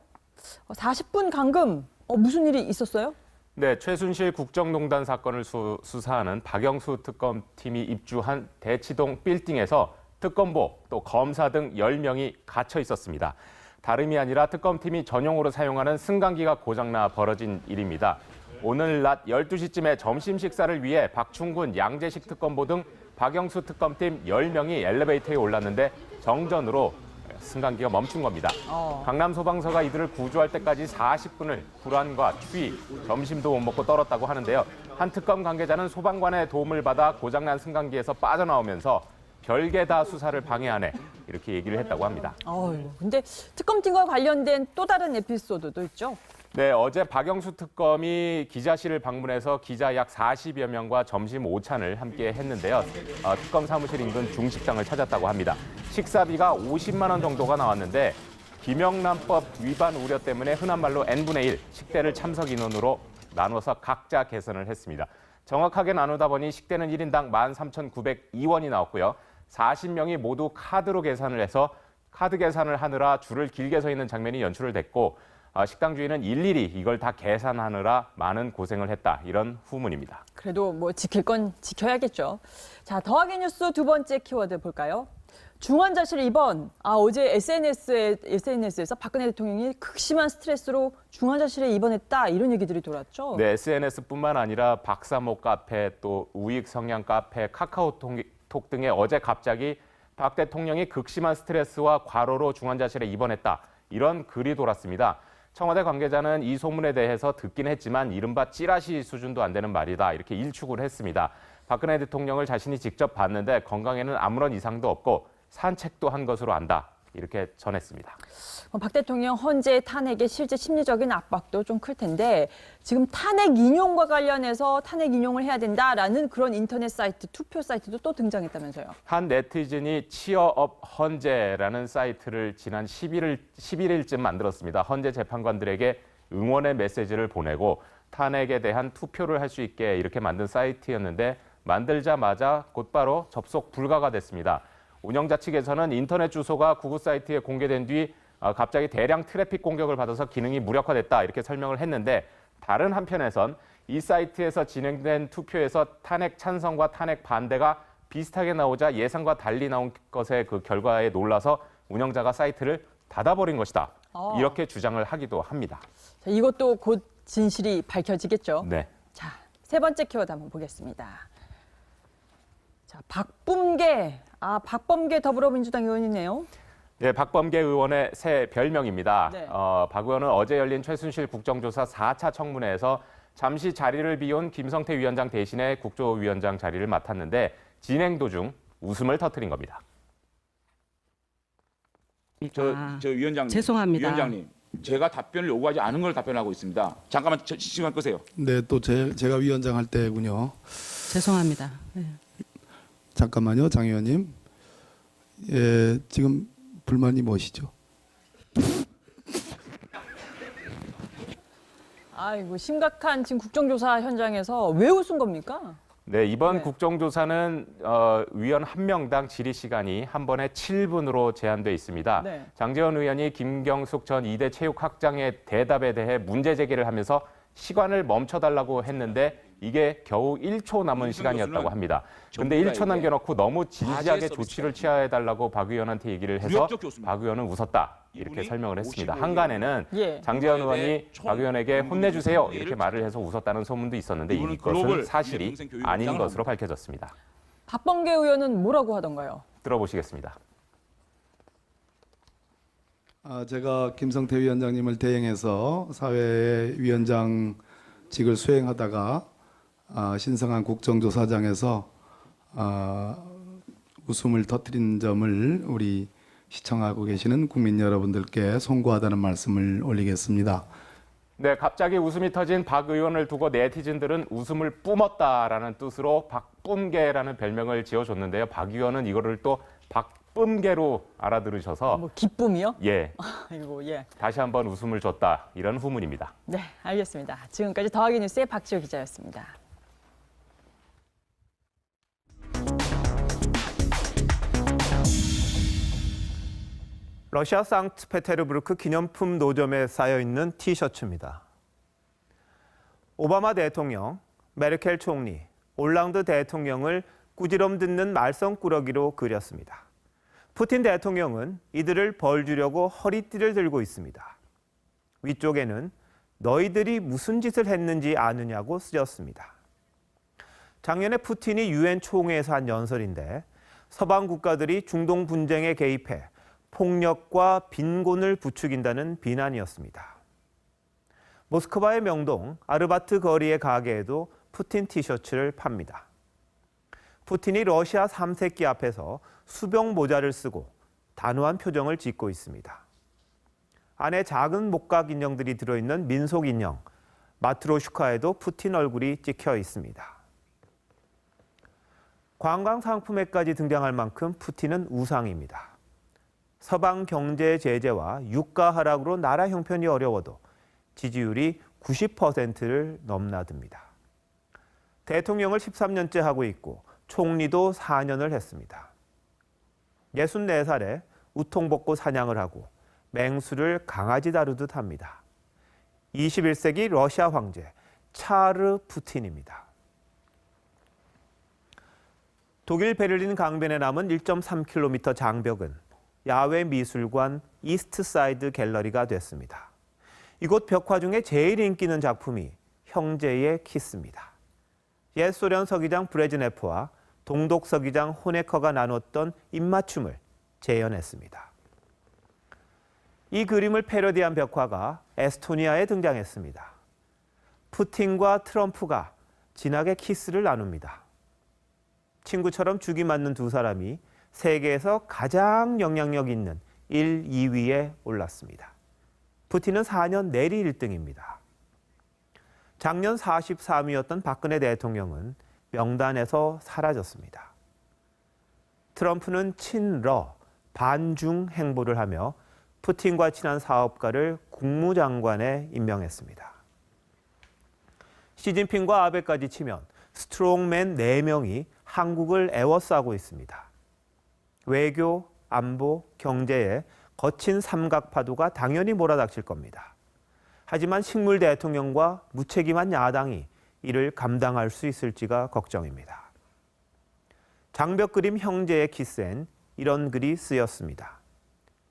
40분 감금. 무슨 일이 있었어요? 네, 최순실 국정농단 사건을 수사하는 박영수 특검팀이 입주한 대치동 빌딩에서 특검보 또 검사 등 10명이 갇혀 있었습니다. 다름이 아니라 특검팀이 전용으로 사용하는 승강기가 고장나 벌어진 일입니다. 오늘 낮 12시쯤에 점심 식사를 위해 박충군, 양재식 특검보 등 박영수 특검팀 10명이 엘리베이터에 올랐는데 정전으로 승강기가 멈춘 겁니다. 강남소방서가 이들을 구조할 때까지 40분을 불안과 추위, 점심도 못 먹고 떨었다고 하는데요. 한 특검 관계자는 소방관의 도움을 받아 고장난 승강기에서 빠져나오면서 별게 다 수사를 방해하네 이렇게 얘기를 했다고 합니다. 근데 특검팀과 관련된 또 다른 에피소드도 있죠? 네, 어제 박영수 특검이 기자실을 방문해서 기자 약 40여 명과 점심 오찬을 함께 했는데요. 특검 사무실 인근 중식당을 찾았다고 합니다. 식사비가 50만 원 정도가 나왔는데 김영란법 위반 우려 때문에 흔한 말로 n분의 1 식대를 참석 인원으로 나눠서 각자 계산을 했습니다. 정확하게 나누다 보니 식대는 1인당 13,902원이 나왔고요. 40명이 모두 카드로 계산을 해서 카드 계산을 하느라 줄을 길게 서 있는 장면이 연출됐고 식당 주인은 일일이 이걸 다 계산하느라 많은 고생을 했다. 이런 후문입니다. 그래도 뭐 지킬 건 지켜야겠죠. 자, 더하기 뉴스 두 번째 키워드 볼까요? 중환자실 입원. 어제 SNS에서 박근혜 대통령이 극심한 스트레스로 중환자실에 입원했다. 이런 얘기들이 돌았죠. 네, SNS뿐만 아니라 박사모 카페, 또 우익 성향 카페, 카카오톡 등에 어제 갑자기 박 대통령이 극심한 스트레스와 과로로 중환자실에 입원했다. 이런 글이 돌았습니다. 청와대 관계자는 이 소문에 대해서 듣긴 했지만 이른바 찌라시 수준도 안 되는 말이다. 이렇게 일축을 했습니다. 박근혜 대통령을 자신이 직접 봤는데 건강에는 아무런 이상도 없고 산책도 한 것으로 안다. 이렇게 전했습니다. 박 대통령 헌재 탄핵의 실제 심리적인 압박도 좀 클 텐데 지금 탄핵 인용과 관련해서 탄핵 인용을 해야 된다라는 그런 인터넷 사이트, 투표 사이트도 또 등장했다면서요. 한 네티즌이 치어업 헌재라는 사이트를 지난 11일쯤 만들었습니다. 헌재 재판관들에게 응원의 메시지를 보내고 탄핵에 대한 투표를 할 수 있게 이렇게 만든 사이트였는데 만들자마자 곧바로 접속 불가가 됐습니다. 운영자 측에서는 인터넷 주소가 구글 사이트에 공개된 뒤 갑자기 대량 트래픽 공격을 받아서 기능이 무력화됐다 이렇게 설명을 했는데 다른 한편에선 이 사이트에서 진행된 투표에서 탄핵 찬성과 탄핵 반대가 비슷하게 나오자 예상과 달리 나온 것의 그 결과에 놀라서 운영자가 사이트를 닫아버린 것이다. 이렇게 주장을 하기도 합니다. 자, 이것도 곧 진실이 밝혀지겠죠. 네. 자, 세 번째 키워드 한번 보겠습니다. 자, 박범계 더불어민주당 의원이네요. 네, 박범계 의원의 새 별명입니다. 네. 박 의원은 어제 열린 최순실 국정조사 4차 청문회에서 잠시 자리를 비운 김성태 위원장 대신에 국조위원장 자리를 맡았는데 진행 도중 웃음을 터뜨린 겁니다. 저 위원장님, 죄송합니다. 위원장님, 제가 답변을 요구하지 않은 걸 답변하고 있습니다. 잠깐만 시간 끄세요. 네, 또 제가 위원장 할 때군요. 죄송합니다. 네. 잠깐만요, 장 의원님. 예, 지금 불만이 무엇이죠? 아이고, 심각한 지금 국정조사 현장에서 왜 웃은 겁니까? 네, 이번 국정조사는 위원 한 명당 질의 시간이 한 번에 7분으로 제한돼 있습니다. 네. 장제원 의원이 김경숙 전 이대 체육학장의 대답에 대해 문제 제기를 하면서 시간을 멈춰달라고 했는데 이게 겨우 1초 남은 시간이었다고 합니다. 그런데 1초 남겨놓고 너무 진지하게 조치를 취해달라고 박 의원한테 얘기를 해서 박 의원은 웃었다. 이렇게 설명을 했습니다. 한간에는 장제원 의원이 박 의원에게 혼내주세요. 이렇게 말을 해서 웃었다는 소문도 있었는데 이것은 사실이 아닌 것으로 밝혀졌습니다. 박범계 의원은 뭐라고 하던가요? 들어보시겠습니다. 제가 김성태 위원장님을 대행해서 사회의 위원장직을 수행하다가 신성한 국정조사장에서 웃음을 터뜨린 점을 우리 시청하고 계시는 국민 여러분들께 송구하다는 말씀을 올리겠습니다. 네, 갑자기 웃음이 터진 박 의원을 두고 네티즌들은 웃음을 뿜었다라는 뜻으로 박뿜개라는 별명을 지어줬는데요. 박 의원은 이거를 또 박뿜개로 알아들으셔서 뭐 기쁨이요? 예. 아이고, 예. 다시 한번 웃음을 줬다 이런 후문입니다. 네, 알겠습니다. 지금까지 더하기 뉴스의 박지호 기자였습니다. 러시아 상트페테르부르크 기념품 노점에 쌓여 있는 티셔츠입니다. 오바마 대통령, 메르켈 총리, 올랑드 대통령을 꾸지럼 듣는 말썽꾸러기로 그렸습니다. 푸틴 대통령은 이들을 벌주려고 허리띠를 들고 있습니다. 위쪽에는 너희들이 무슨 짓을 했는지 아느냐고 쓰였습니다. 작년에 푸틴이 유엔 총회에서 한 연설인데 서방 국가들이 중동 분쟁에 개입해 폭력과 빈곤을 부추긴다는 비난이었습니다. 모스크바의 명동 아르바트 거리의 가게에도 푸틴 티셔츠를 팝니다. 푸틴이 러시아 3세끼 앞에서 수병 모자를 쓰고 단호한 표정을 짓고 있습니다. 안에 작은 목각 인형들이 들어있는 민속 인형, 마트로슈카에도 푸틴 얼굴이 찍혀 있습니다. 관광 상품에까지 등장할 만큼 푸틴은 우상입니다. 서방 경제 제재와 유가 하락으로 나라 형편이 어려워도 지지율이 90%를 넘나듭니다. 대통령을 13년째 하고 있고 총리도 4년을 했습니다. 64살에 우통벗고 사냥을 하고 맹수를 강아지 다루듯 합니다. 21세기 러시아 황제 차르 푸틴입니다. 독일 베를린 강변에 남은 1.3km 장벽은 야외 미술관 이스트사이드 갤러리가 됐습니다. 이곳 벽화 중에 제일 인기 있는 작품이 형제의 키스입니다. 옛 소련 서기장 브레즈네프와 동독 서기장 호네커가 나눴던 입맞춤을 재현했습니다. 이 그림을 패러디한 벽화가 에스토니아에 등장했습니다. 푸틴과 트럼프가 진하게 키스를 나눕니다. 친구처럼 죽이 맞는 두 사람이 세계에서 가장 영향력 있는 1, 2위에 올랐습니다. 푸틴은 4년 내리 1등입니다. 작년 43위였던 박근혜 대통령은 명단에서 사라졌습니다. 트럼프는 친러, 반중 행보를 하며 푸틴과 친한 사업가를 국무장관에 임명했습니다. 시진핑과 아베까지 치면 스트롱맨 4명이 한국을 에워싸고 있습니다. 외교, 안보, 경제에 거친 삼각파도가 당연히 몰아닥칠 겁니다. 하지만 식물 대통령과 무책임한 야당이 이를 감당할 수 있을지가 걱정입니다. 장벽 그림 형제의 키스엔 이런 글이 쓰였습니다.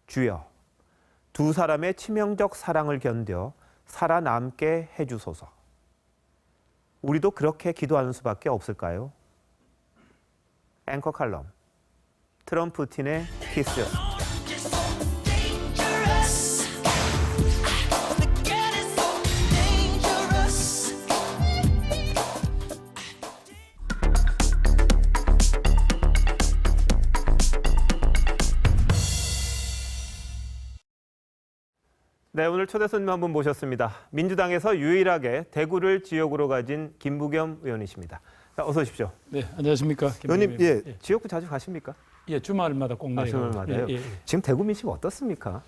주여, 두 사람의 치명적 사랑을 견뎌 살아남게 해주소서. 우리도 그렇게 기도하는 수밖에 없을까요? 앵커 칼럼, 트럼프 푸틴의 키스였습니다. 네, 오늘 초대 손님 한 분 모셨습니다. 민주당에서 유일하게 대구를 지역으로 가진 김부겸 의원이십니다. 자, 어서 오십시오. 네, 안녕하십니까. 의원님, 지역구 자주 가십니까? 예, 주말마다 꼭 내려가고. 주말마다요? 지금 대구 민심 어떻습니까?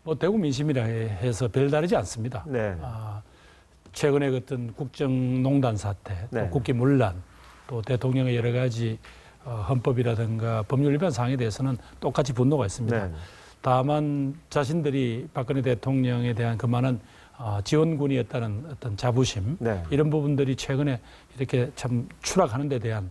뭐 대구 민심이라 해서 별다르지 않습니다. 네. 최근에 어떤 국정농단 사태, 또 네. 국기 문란, 또 대통령의 여러 가지 헌법이라든가 법률 위반 사항에 대해서는 똑같이 분노가 있습니다. 네. 다만 자신들이 박근혜 대통령에 대한 그만한 지원군이었다는 어떤 자부심, 네. 이런 부분들이 최근에 이렇게 참 추락하는 데 대한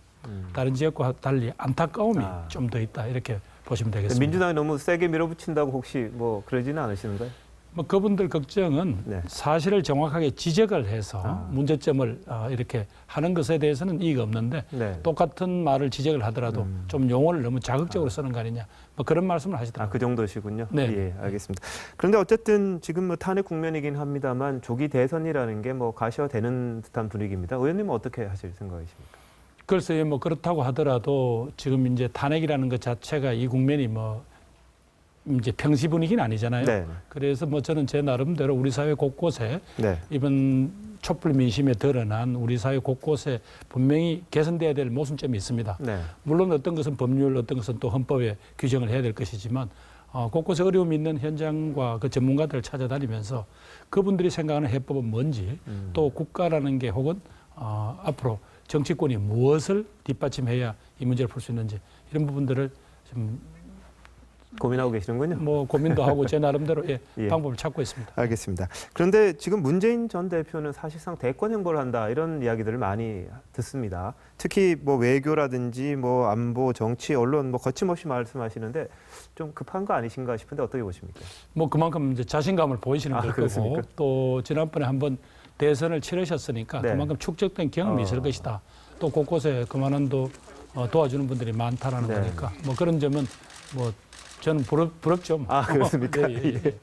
다른 지역과 달리 안타까움이 좀 더 있다, 이렇게 보시면 되겠습니다. 민주당이 너무 세게 밀어붙인다고 혹시 뭐 그러지는 않으시는가요? 뭐 그분들 걱정은 사실을 정확하게 지적을 해서 문제점을 이렇게 하는 것에 대해서는 이의가 없는데 똑같은 말을 지적을 하더라도 좀 용어를 너무 자극적으로 쓰는 거 아니냐, 뭐 그런 말씀을 하시더라고요. 그 정도시군요. 네. 예, 알겠습니다. 그런데 어쨌든 지금 뭐 탄핵 국면이긴 합니다만 조기 대선이라는 게 뭐 가셔되는 듯한 분위기입니다. 의원님은 어떻게 하실 생각이십니까? 글쎄요, 뭐 그렇다고 하더라도 지금 이제 탄핵이라는 것 자체가 이 국면이 뭐 이제 평시 분위기는 아니잖아요. 네. 그래서 뭐 저는 제 나름대로 우리 사회 곳곳에 네. 이번 촛불 민심에 드러난 우리 사회 곳곳에 분명히 개선돼야 될 모순점이 있습니다. 네. 물론 어떤 것은 법률, 어떤 것은 또 헌법에 규정을 해야 될 것이지만 곳곳에 어려움이 있는 현장과 그 전문가들을 찾아다니면서 그분들이 생각하는 해법은 뭔지, 또 국가라는 게 혹은 앞으로 정치권이 무엇을 뒷받침해야 이 문제를 풀 수 있는지, 이런 부분들을 좀 고민하고 계시는군요. 뭐 고민도 하고 제 나름대로 예. 방법을 찾고 있습니다. 알겠습니다. 그런데 지금 문재인 전 대표는 사실상 대권 행보를 한다 이런 이야기들을 많이 듣습니다. 특히 뭐 외교라든지 뭐 안보, 정치, 언론 뭐 거침없이 말씀하시는데 좀 급한 거 아니신가 싶은데 어떻게 보십니까? 뭐 그만큼 이제 자신감을 보이시는 걸 거고 그렇습니까? 또 지난번에 한번 대선을 치르셨으니까 네. 그만큼 축적된 경험이 있을 것이다. 또 곳곳에 그만한 도와주는 분들이 많다라는 네. 거니까 뭐 그런 점은 뭐 저는 부럽죠. 뭐. 그렇습니까? 예, 예, 예.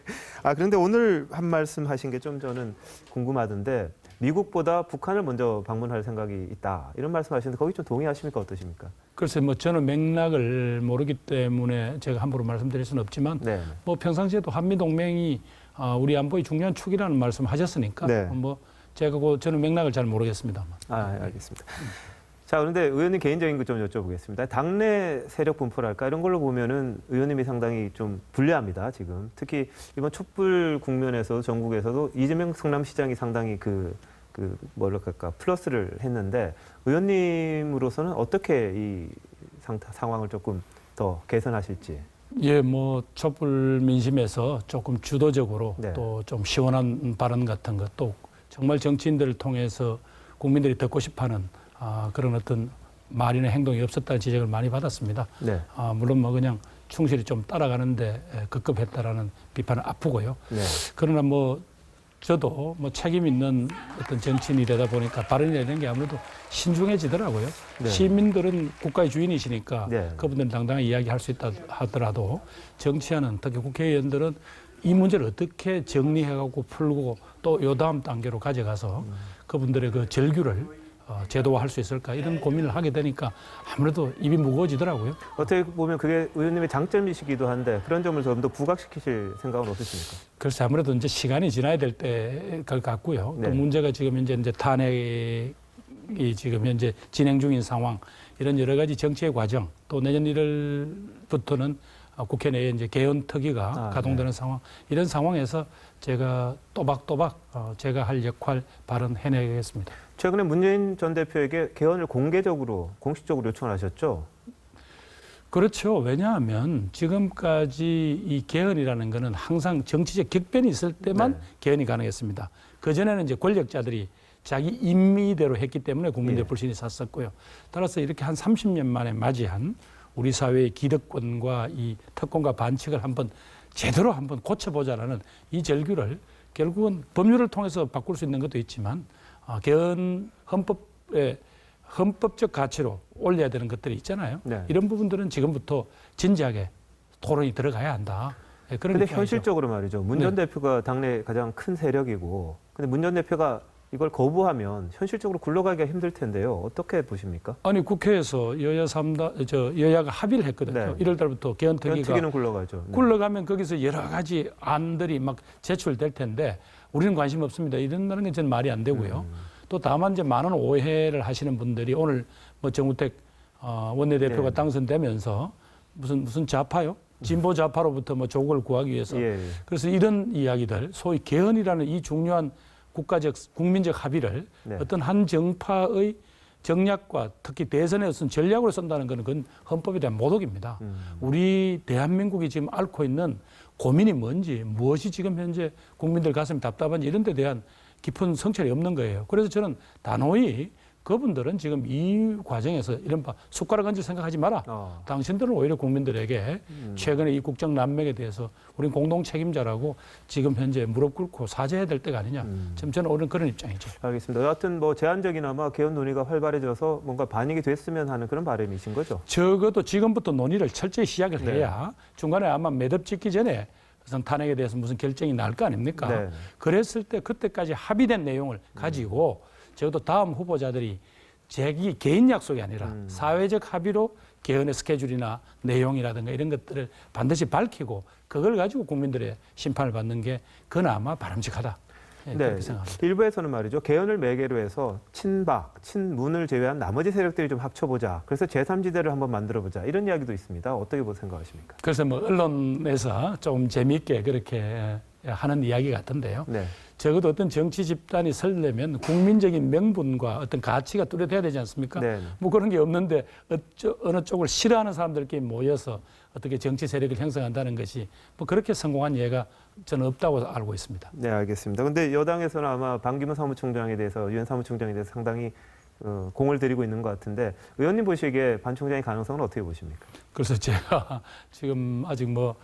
그런데 오늘 한 말씀 하신 게 좀 저는 궁금하던데 미국보다 북한을 먼저 방문할 생각이 있다. 이런 말씀 하시는데 거기 좀 동의하십니까? 어떠십니까? 글쎄 뭐 저는 맥락을 모르기 때문에 제가 함부로 말씀드릴 수는 없지만 네. 뭐 평상시에도 한미동맹이 우리 안보의 중요한 축이라는 말씀 하셨으니까 네. 뭐 제가 저는 맥락을 잘 모르겠습니다만. 알겠습니다. 자, 그런데 의원님 개인적인 것 좀 여쭤보겠습니다. 당내 세력 분포랄까 이런 걸로 보면은 의원님이 상당히 좀 불리합니다. 지금 특히 이번 촛불 국면에서 전국에서도 이재명 성남시장이 상당히 뭐랄까 플러스를 했는데 의원님으로서는 어떻게 이 상황을 조금 더 개선하실지. 예, 뭐 촛불 민심에서 조금 주도적으로 네. 또 좀 시원한 발언 같은 것, 또 정말 정치인들을 통해서 국민들이 듣고 싶어하는 그런 어떤 말이나 행동이 없었다는 지적을 많이 받았습니다. 네. 물론 뭐 그냥 충실히 좀 따라가는데 급급했다라는 비판은 아프고요. 네. 그러나 뭐 저도 뭐 책임 있는 어떤 정치인이 되다 보니까 발언이 되는 게 아무래도 신중해지더라고요. 네. 시민들은 국가의 주인이시니까 네. 그분들은 당당히 이야기할 수 있다 하더라도 정치하는 특히 국회의원들은 이 문제를 어떻게 정리해가고 풀고 또 요 다음 단계로 가져가서 그분들의 그 절규를 제도화할 수 있을까 이런 고민을 하게 되니까 아무래도 입이 무거워지더라고요. 어떻게 보면 그게 의원님의 장점이시기도 한데 그런 점을 좀 더 부각시키실 생각은 없으십니까? 글쎄 아무래도 이제 시간이 지나야 될 것 같고요. 네. 또 문제가 지금 이제 탄핵이 지금 현재 진행 중인 상황 이런 여러 가지 정치의 과정 또 내년 1월부터는 국회 내에 이제 개헌 특위가 가동되는 상황 이런 상황에서 제가 또박또박 제가 할 역할 발언해내겠습니다. 최근에 문재인 전 대표에게 개헌을 공식적으로 요청을 하셨죠? 그렇죠. 왜냐하면 지금까지 이 개헌이라는 거는 항상 정치적 격변이 있을 때만 네. 개헌이 가능했습니다. 그전에는 이제 권력자들이 자기 임의대로 했기 때문에 국민들 예. 불신이 샀었고요. 따라서 이렇게 한 30년 만에 맞이한 우리 사회의 기득권과 이 특권과 반칙을 제대로 한번 고쳐보자라는 이 절규를 결국은 법률을 통해서 바꿀 수 있는 것도 있지만 개헌 헌법적 가치로 올려야 되는 것들이 있잖아요. 네. 이런 부분들은 지금부터 진지하게 토론이 들어가야 한다. 그런데 현실적으로 말이죠. 문 전 네. 대표가 당내 가장 큰 세력이고 근데 문 전 대표가 이걸 거부하면 현실적으로 굴러가기가 힘들 텐데요. 어떻게 보십니까? 아니 국회에서 여야가 합의를 했거든요. 네. 1월 달부터 개헌특위가 특위는 굴러가죠. 네. 굴러가면 거기서 여러 가지 안들이 막 제출될 텐데 우리는 관심 없습니다. 이런다는 게 저는 말이 안 되고요. 또 다만 이제 많은 오해를 하시는 분들이 오늘 뭐 정우택 원내대표가 네. 당선되면서 무슨 좌파요? 진보 좌파로부터 뭐 조국을 구하기 위해서 예. 그래서 이런 이야기들 소위 개헌이라는 이 중요한 국민적 합의를 네. 어떤 한 정파의 정략과 특히 대선에 어떤 전략으로 쓴다는 것은 그건 헌법에 대한 모독입니다. 우리 대한민국이 지금 앓고 있는 고민이 뭔지 무엇이 지금 현재 국민들 가슴이 답답한지 이런 데 대한 깊은 성찰이 없는 거예요. 그래서 저는 단호히 그분들은 지금 이 과정에서 이른바 숟가락 얹을 생각하지 마라. 당신들은 오히려 국민들에게 최근에 이 국정 난맥에 대해서 우린 공동 책임자라고 지금 현재 무릎 꿇고 사죄해야 될 때가 아니냐. 지금 저는 오늘 그런 입장이죠. 알겠습니다. 여하튼 뭐 제한적이나마 개헌 논의가 활발해져서 뭔가 반영이 됐으면 하는 그런 바람이신 거죠? 적어도 지금부터 논의를 철저히 시작을 해야 중간에 아마 매듭 짓기 전에 우선 탄핵에 대해서 무슨 결정이 날 거 아닙니까? 네. 그랬을 때 그때까지 합의된 내용을 가지고 적어도 다음 후보자들이 자기 개인 약속이 아니라 사회적 합의로 개헌의 스케줄이나 내용이라든가 이런 것들을 반드시 밝히고 그걸 가지고 국민들의 심판을 받는 게 그나마 바람직하다. 그렇게 생각합니다. 일부에서는 말이죠. 개헌을 매개로 해서 친박, 친문을 제외한 나머지 세력들이 좀 합쳐보자. 그래서 제3지대를 한번 만들어보자. 이런 이야기도 있습니다. 어떻게 생각하십니까? 그래서 뭐 언론에서 조금 재미있게 그렇게 하는 이야기 같은데요. 네. 적어도 어떤 정치 집단이 설려면 국민적인 명분과 어떤 가치가 뚜렷해야 되지 않습니까? 네. 뭐 그런 게 없는데 어느 쪽을 싫어하는 사람들끼리 모여서 어떻게 정치 세력을 형성한다는 것이 뭐 그렇게 성공한 예가 저는 없다고 알고 있습니다. 네, 알겠습니다. 근데 여당에서는 아마 반기문 사무총장에 대해서, 유엔 사무총장에 대해서 상당히 공을 들이고 있는 것 같은데 의원님 보시기에 반 총장의 가능성은 어떻게 보십니까? 그래서 제가 지금 아직 뭐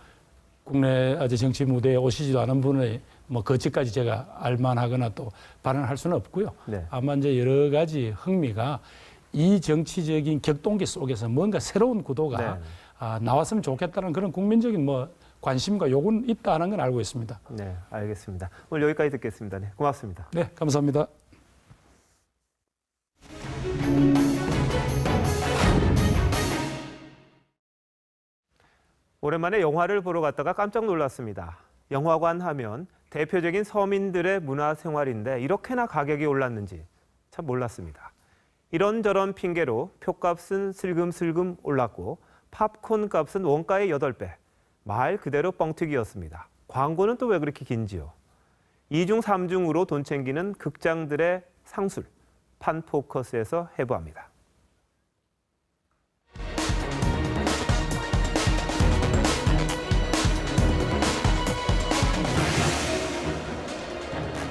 국내 아직 정치 무대에 오시지도 않은 분의 뭐 거치까지 제가 알만하거나 또 발언할 수는 없고요. 네. 아마 이제 여러 가지 흥미가 이 정치적인 격동기 속에서 뭔가 새로운 구도가 나왔으면 좋겠다는 그런 국민적인 뭐 관심과 요구는 있다는 건 알고 있습니다. 네, 알겠습니다. 오늘 여기까지 듣겠습니다. 네, 고맙습니다. 네, 감사합니다. 오랜만에 영화를 보러 갔다가 깜짝 놀랐습니다. 영화관 하면 대표적인 서민들의 문화생활인데 이렇게나 가격이 올랐는지 참 몰랐습니다. 이런저런 핑계로 표값은 슬금슬금 올랐고 팝콘 값은 원가의 8배. 말 그대로 뻥튀기였습니다. 광고는 또 왜 그렇게 긴지요? 2중 3중으로 돈 챙기는 극장들의 상술. 판포커스에서 해부합니다.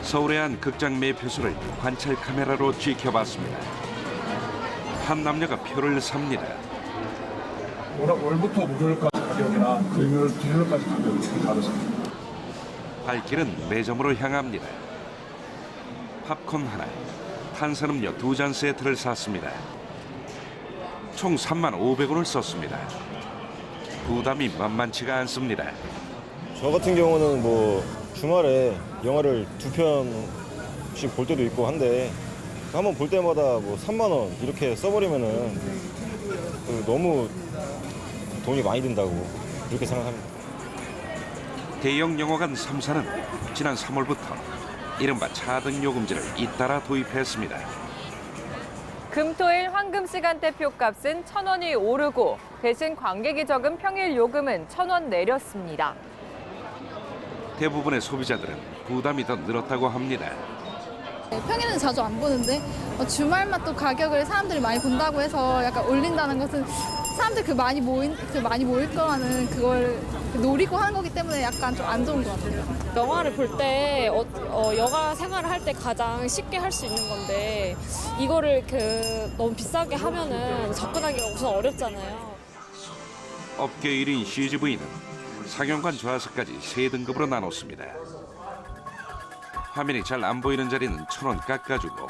서울의 한 극장 매표소를 관찰 카메라로 지켜봤습니다. 한 남녀가 표를 삽니다. 월부터 목요일까지 가격이나 금요일까지 가격이 다르습니다. 발길은 매점으로 향합니다. 팝콘 하나, 탄산음료 2잔 세트를 샀습니다. 총 35,500원을 썼습니다. 부담이 만만치가 않습니다. 저 같은 경우는 뭐 주말에 영화를 2편씩 볼 때도 있고 한데 한번 볼 때마다 뭐 3만 원 이렇게 써버리면은 너무 돈이 많이 든다고 그렇게 생각합니다. 대형 영화관 3사는 지난 3월부터 이른바 차등 요금제를 잇따라 도입했습니다. 금토일 황금 시간대 표값은 1,000원이 오르고 대신 관객이 적은 평일 요금은 1,000원 내렸습니다. 대부분의 소비자들은 부담이 더 늘었다고 합니다. 평일은 자주 안 보는데 주말만 또 가격을 사람들이 많이 본다고 해서 약간 올린다는 것은 사람들 많이 모일 거라는 그걸 노리고 하는 거기 때문에 약간 좀 안 좋은 것 같아요. 영화를 볼 때 여가 생활을 할 때 가장 쉽게 할 수 있는 건데 이거를 너무 비싸게 하면은 접근하기가 우선 어렵잖아요. 업계 1인 CGV는 상영관 좌석까지 3등급으로 나눴습니다. 화면이 잘 안 보이는 자리는 1,000원 깎아주고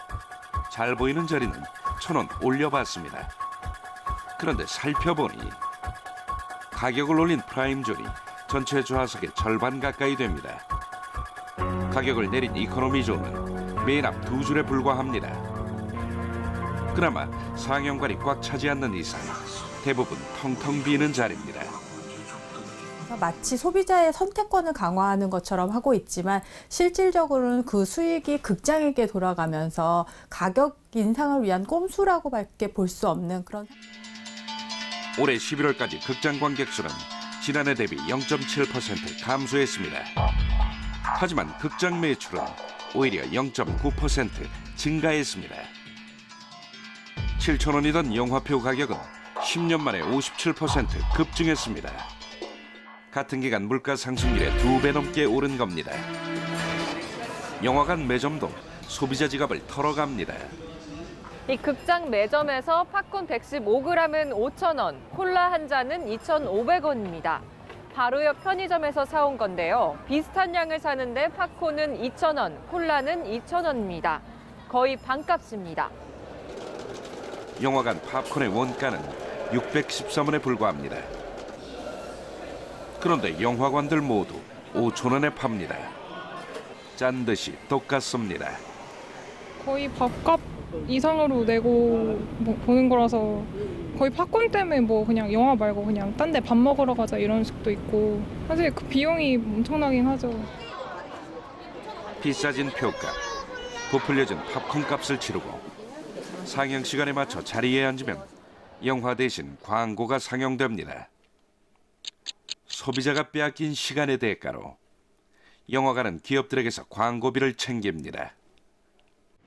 잘 보이는 자리는 1,000원 올려봤습니다. 그런데 살펴보니 가격을 올린 프라임존이 전체 좌석의 절반 가까이 됩니다. 가격을 내린 이코노미존은 맨 앞 2줄에 불과합니다. 그나마 상영관이 꽉 차지 않는 이상 대부분 텅텅 비는 자리입니다. 마치 소비자의 선택권을 강화하는 것처럼 하고 있지만 실질적으로는 그 수익이 극장에게 돌아가면서 가격 인상을 위한 꼼수라고밖에 볼 수 없는 그런. 올해 11월까지 극장 관객 수는 지난해 대비 0.7% 감소했습니다. 하지만 극장 매출은 오히려 0.9% 증가했습니다. 7,000원이던 영화표 가격은 10년 만에 57% 급증했습니다. 같은 기간 물가 상승률의 2배 넘게 오른 겁니다. 영화관 매점도 소비자 지갑을 털어갑니다. 이 극장 매점에서 팝콘 115g은 5,000원, 콜라 한 잔은 2,500원입니다. 바로 옆 편의점에서 사온 건데요. 비슷한 양을 사는데 팝콘은 2,000원, 콜라는 2,000원입니다. 거의 반값입니다. 영화관 팝콘의 원가는 613원에 불과합니다. 그런데 영화관들 모두 5,000원에 팝니다. 짠 듯이 똑같습니다. 거의 밥값 이상으로 내고 보는 거라서 거의 팝콘 때문에 그냥 영화 말고 그냥 딴 데 밥 먹으러 가자 이런 식도 있고 사실 그 비용이 엄청나긴 하죠. 비싸진 표값, 부풀려진 팝콘 값을 치르고 상영 시간에 맞춰 자리에 앉으면 영화 대신 광고가 상영됩니다. 소비자가 빼앗긴 시간의 대가로 영화관은 기업들에게서 광고비를 챙깁니다.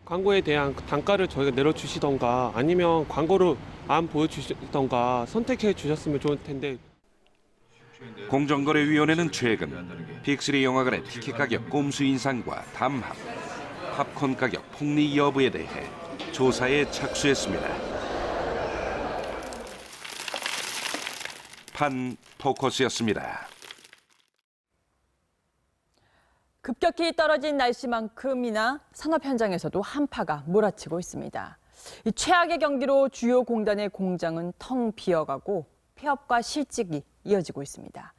광고에 대한 단가를 저희가 내려주시던가 아니면 광고를 안 보여주시던가 선택해 주셨으면 좋을 텐데. 공정거래위원회는 최근 빅3 영화관의 티켓 가격 꼼수 인상과 담합, 팝콘 가격 폭리 여부에 대해 조사에 착수했습니다. 판 포커스였습니다. 급격히 떨어진 날씨만큼이나 산업 현장에서도 한파가 몰아치고 있습니다. 이 최악의 경기로 주요 공단의 공장은 텅 비어가고 폐업과 실직이 이어지고 있습니다.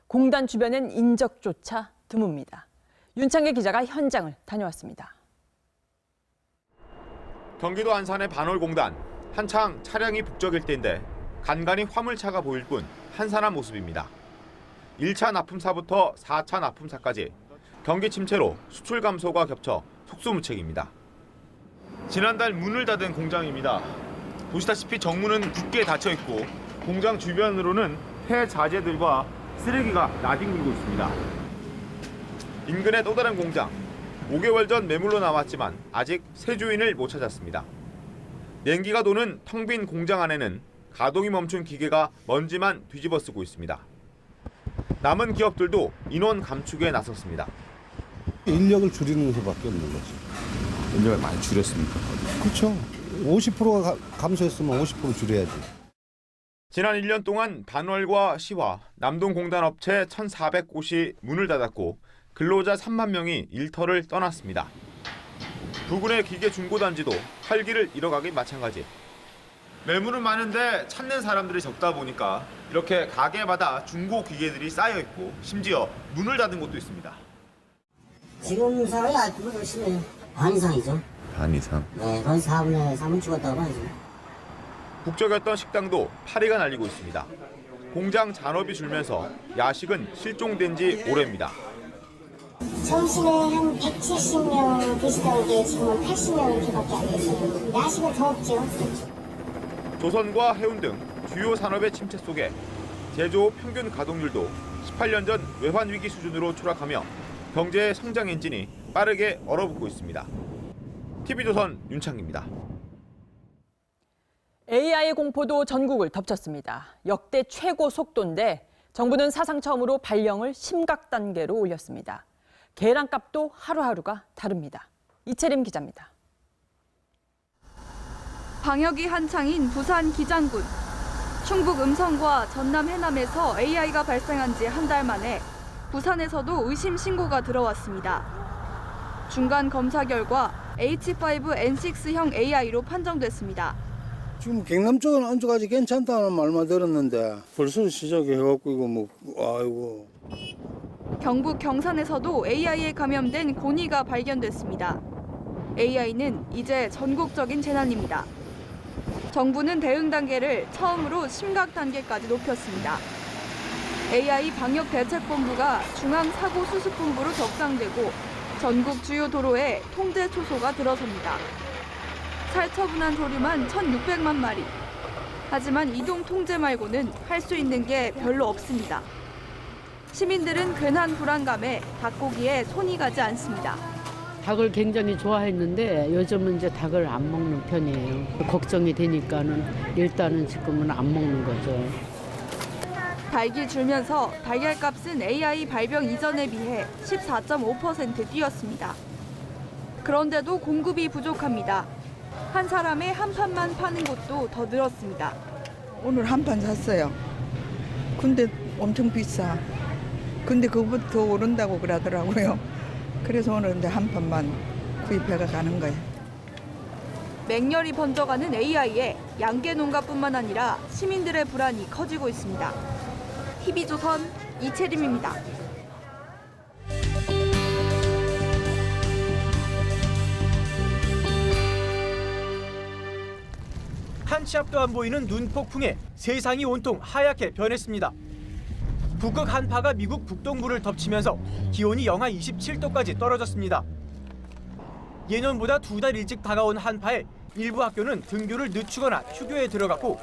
공단 주변엔 인적조차 드뭅니다. 윤창길 기자가 현장을 다녀왔습니다. 경기도 안산의 반월공단. 한창 차량이 북적일 때인데 간간히 화물차가 보일 뿐 한산한 모습입니다. 1차 납품사부터 4차 납품사까지 경기 침체로 수출 감소가 겹쳐 속수무책입니다. 지난달 문을 닫은 공장입니다. 보시다시피 정문은 굳게 닫혀 있고 공장 주변으로는 폐자재들과 쓰레기가 나뒹굴고 있습니다. 인근의 또 다른 공장. 5개월 전 매물로 나왔지만 아직 새 주인을 못 찾았습니다. 냉기가 도는 텅 빈 공장 안에는 가동이 멈춘 기계가 먼지만 뒤집어 쓰고 있습니다. 남은 기업들도 인원 감축에 나섰습니다. 인력을 줄이는 수밖에 없는 거죠. 인력을 많이 줄였습니까? 그렇죠. 50%가 감소했으면 50% 줄여야지. 지난 1년 동안 반월과 시화, 남동공단 업체 1,400곳이 문을 닫았고 근로자 3만 명이 일터를 떠났습니다. 부근의 기계 중고단지도 활기를 잃어가기 마찬가지. 매물은 많은데 찾는 사람들이 적다 보니까 이렇게 가게마다 중고 기계들이 쌓여 있고 심지어 문을 닫은 곳도 있습니다. 지금 상황이 아직도 열심히 반 이상이죠. 반 이상? 네, 거의 4분의 죽었다고 봐야죠. 북적였던 식당도 파리가 날리고 있습니다. 공장 잔업이 줄면서 야식은 실종된 지 오래입니다. 점심에 한 170명 드시던 게 지금은 80명밖에 안 됐어요. 야식은 더 없죠. 조선과 해운 등 주요 산업의 침체 속에 제조 평균 가동률도 18년 전 외환 위기 수준으로 추락하며 경제의 성장 엔진이 빠르게 얼어붙고 있습니다. TV조선 윤창기입니다. AI 공포도 전국을 덮쳤습니다. 역대 최고 속도인데 정부는 사상 처음으로 발령을 심각 단계로 올렸습니다. 계란값도 하루하루가 다릅니다. 이채림 기자입니다. 방역이 한창인 부산 기장군. 충북 음성과 전남 해남에서 AI가 발생한 지 한 달 만에 부산에서도 의심 신고가 들어왔습니다. 중간 검사 결과 H5N6형 AI로 판정됐습니다. 지금 경남 쪽은 안쪽까지 괜찮다는 말만 들었는데 벌써 시작해갖고 이거 뭐 아이고. 경북 경산에서도 AI에 감염된 고니가 발견됐습니다. AI는 이제 전국적인 재난입니다. 정부는 대응 단계를 처음으로 심각 단계까지 높였습니다. AI 방역대책본부가 중앙사고수습본부로 격상되고 전국 주요 도로에 통제 초소가 들어섭니다. 살처분한 조류만 1,600만 마리. 하지만 이동 통제 말고는 할 수 있는 게 별로 없습니다. 시민들은 괜한 불안감에 닭고기에 손이 가지 않습니다. 닭을 굉장히 좋아했는데 요즘은 이제 닭을 안 먹는 편이에요. 걱정이 되니까는 일단은 지금은 안 먹는 거죠. 닭이 줄면서 달걀값은 AI 발병 이전에 비해 14.5% 뛰었습니다. 그런데도 공급이 부족합니다. 한 사람에 한 판만 파는 곳도 더 늘었습니다. 오늘 한 판 샀어요. 근데 엄청 비싸. 근데 그거보다 더 오른다고 그러더라고요. 그래서 오늘 이제 한 판만 구입해가 가는 거예요. 맹렬히 번져가는 AI에 양계 농가뿐만 아니라 시민들의 불안이 커지고 있습니다. TV조선 이채림입니다. 한 치 앞도 안 보이는 눈폭풍에 세상이 온통 하얗게 변했습니다. 북극 한파가 미국 북동부를 덮치면서 기온이 영하 27도까지 떨어졌습니다. 예년보다 2달 일찍 다가온 한파에 일부 학교는 등교를 늦추거나 휴교에 들어갔고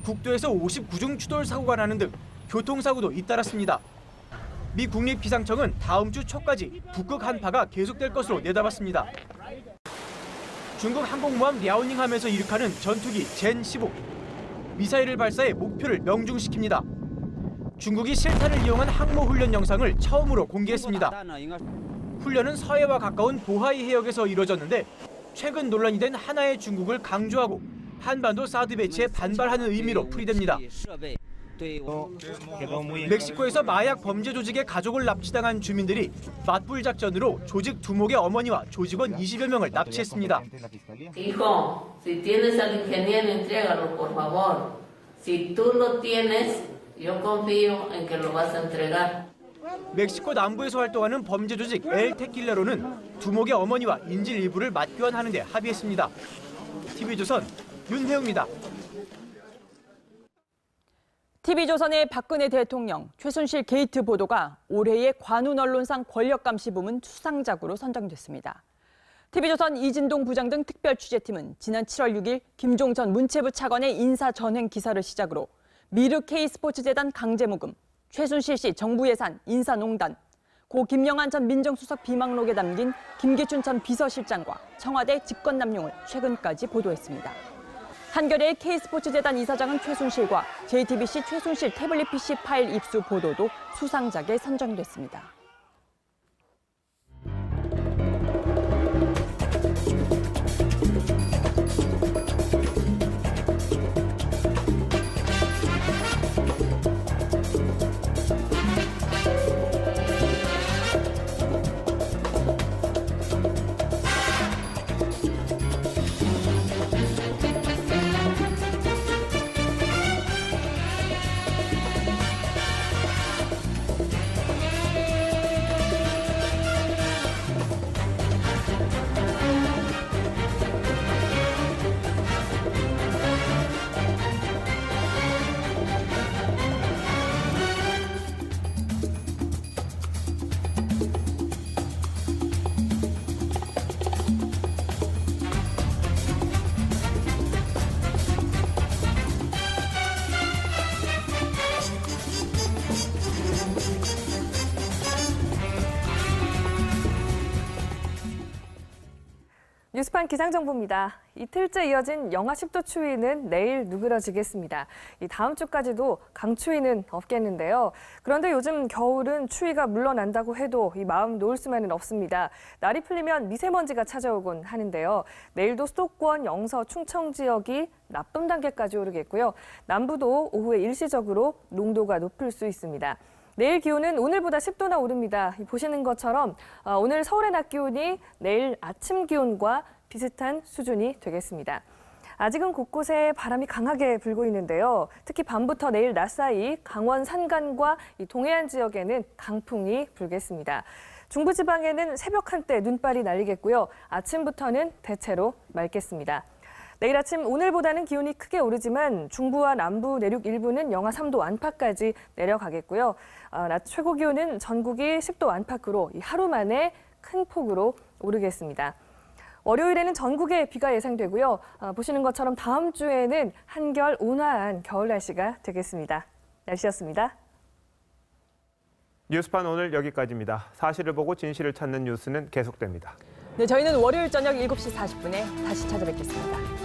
국도에서 59중 추돌 사고가 나는 등 교통사고도 잇따랐습니다. 미 국립기상청은 다음 주 초까지 북극 한파가 계속될 것으로 내다봤습니다. 중국 항공모함 랴오닝함에서 이륙하는 전투기 젠15. 미사일을 발사해 목표를 명중시킵니다. 중국이 실탄을 이용한 항모 훈련 영상을 처음으로 공개했습니다. 훈련은 서해와 가까운 보하이 해역에서 이뤄졌는데 최근 논란이 된 하나의 중국을 강조하고 한반도 사드 배치에 반발하는 의미로 풀이됩니다. 멕시코에서 마약 범죄 조직의 가족을 납치당한 주민들이 맞불 작전으로 조직 두목의 어머니와 조직원 20여 명을 납치했습니다. Hijo, si tienes al ingeniero, entrégalo, por favor. Si tú lo tienes, yo confío en que lo vas a entregar. 멕시코 남부에서 활동하는 범죄 조직 엘 테킬라로는 두목의 어머니와 인질 일부를 맞교환하는 데 합의했습니다. TV조선 윤혜웅입니다. TV조선의 박근혜 대통령, 최순실 게이트 보도가 올해의 관훈 언론상 권력감시 부문 수상작으로 선정됐습니다. TV조선 이진동 부장 등 특별 취재팀은 지난 7월 6일 김종 전 문체부 차관의 인사 전횡 기사를 시작으로 미르 K스포츠재단 강제모금, 최순실 씨 정부 예산 인사농단, 고 김영한 전 민정수석 비망록에 담긴 김기춘 전 비서실장과 청와대 직권남용을 최근까지 보도했습니다. 한겨레의 K스포츠재단 이사장은 최순실과 JTBC 최순실 태블릿 PC 파일 입수 보도도 수상작에 선정됐습니다. 뉴스판 기상정보입니다. 이틀째 이어진 영하 10도 추위는 내일 누그러지겠습니다. 이 다음 주까지도 강추위는 없겠는데요. 그런데 요즘 겨울은 추위가 물러난다고 해도 이 마음 놓을 수만은 없습니다. 날이 풀리면 미세먼지가 찾아오곤 하는데요. 내일도 수도권, 영서, 충청 지역이 나쁨 단계까지 오르겠고요. 남부도 오후에 일시적으로 농도가 높을 수 있습니다. 내일 기온은 오늘보다 10도나 오릅니다. 보시는 것처럼 오늘 서울의 낮 기온이 내일 아침 기온과 비슷한 수준이 되겠습니다. 아직은 곳곳에 바람이 강하게 불고 있는데요. 특히 밤부터 내일 낮 사이 강원 산간과 이 동해안 지역에는 강풍이 불겠습니다. 중부지방에는 새벽 한때 눈발이 날리겠고요. 아침부터는 대체로 맑겠습니다. 내일 아침 오늘보다는 기온이 크게 오르지만 중부와 남부 내륙 일부는 영하 3도 안팎까지 내려가겠고요. 낮 최고 기온은 전국이 10도 안팎으로 하루 만에 큰 폭으로 오르겠습니다. 월요일에는 전국에 비가 예상되고요. 보시는 것처럼 다음 주에는 한결 온화한 겨울 날씨가 되겠습니다. 날씨였습니다. 뉴스판 오늘 여기까지입니다. 사실을 보고 진실을 찾는 뉴스는 계속됩니다. 네, 저희는 월요일 저녁 7시 40분에 다시 찾아뵙겠습니다.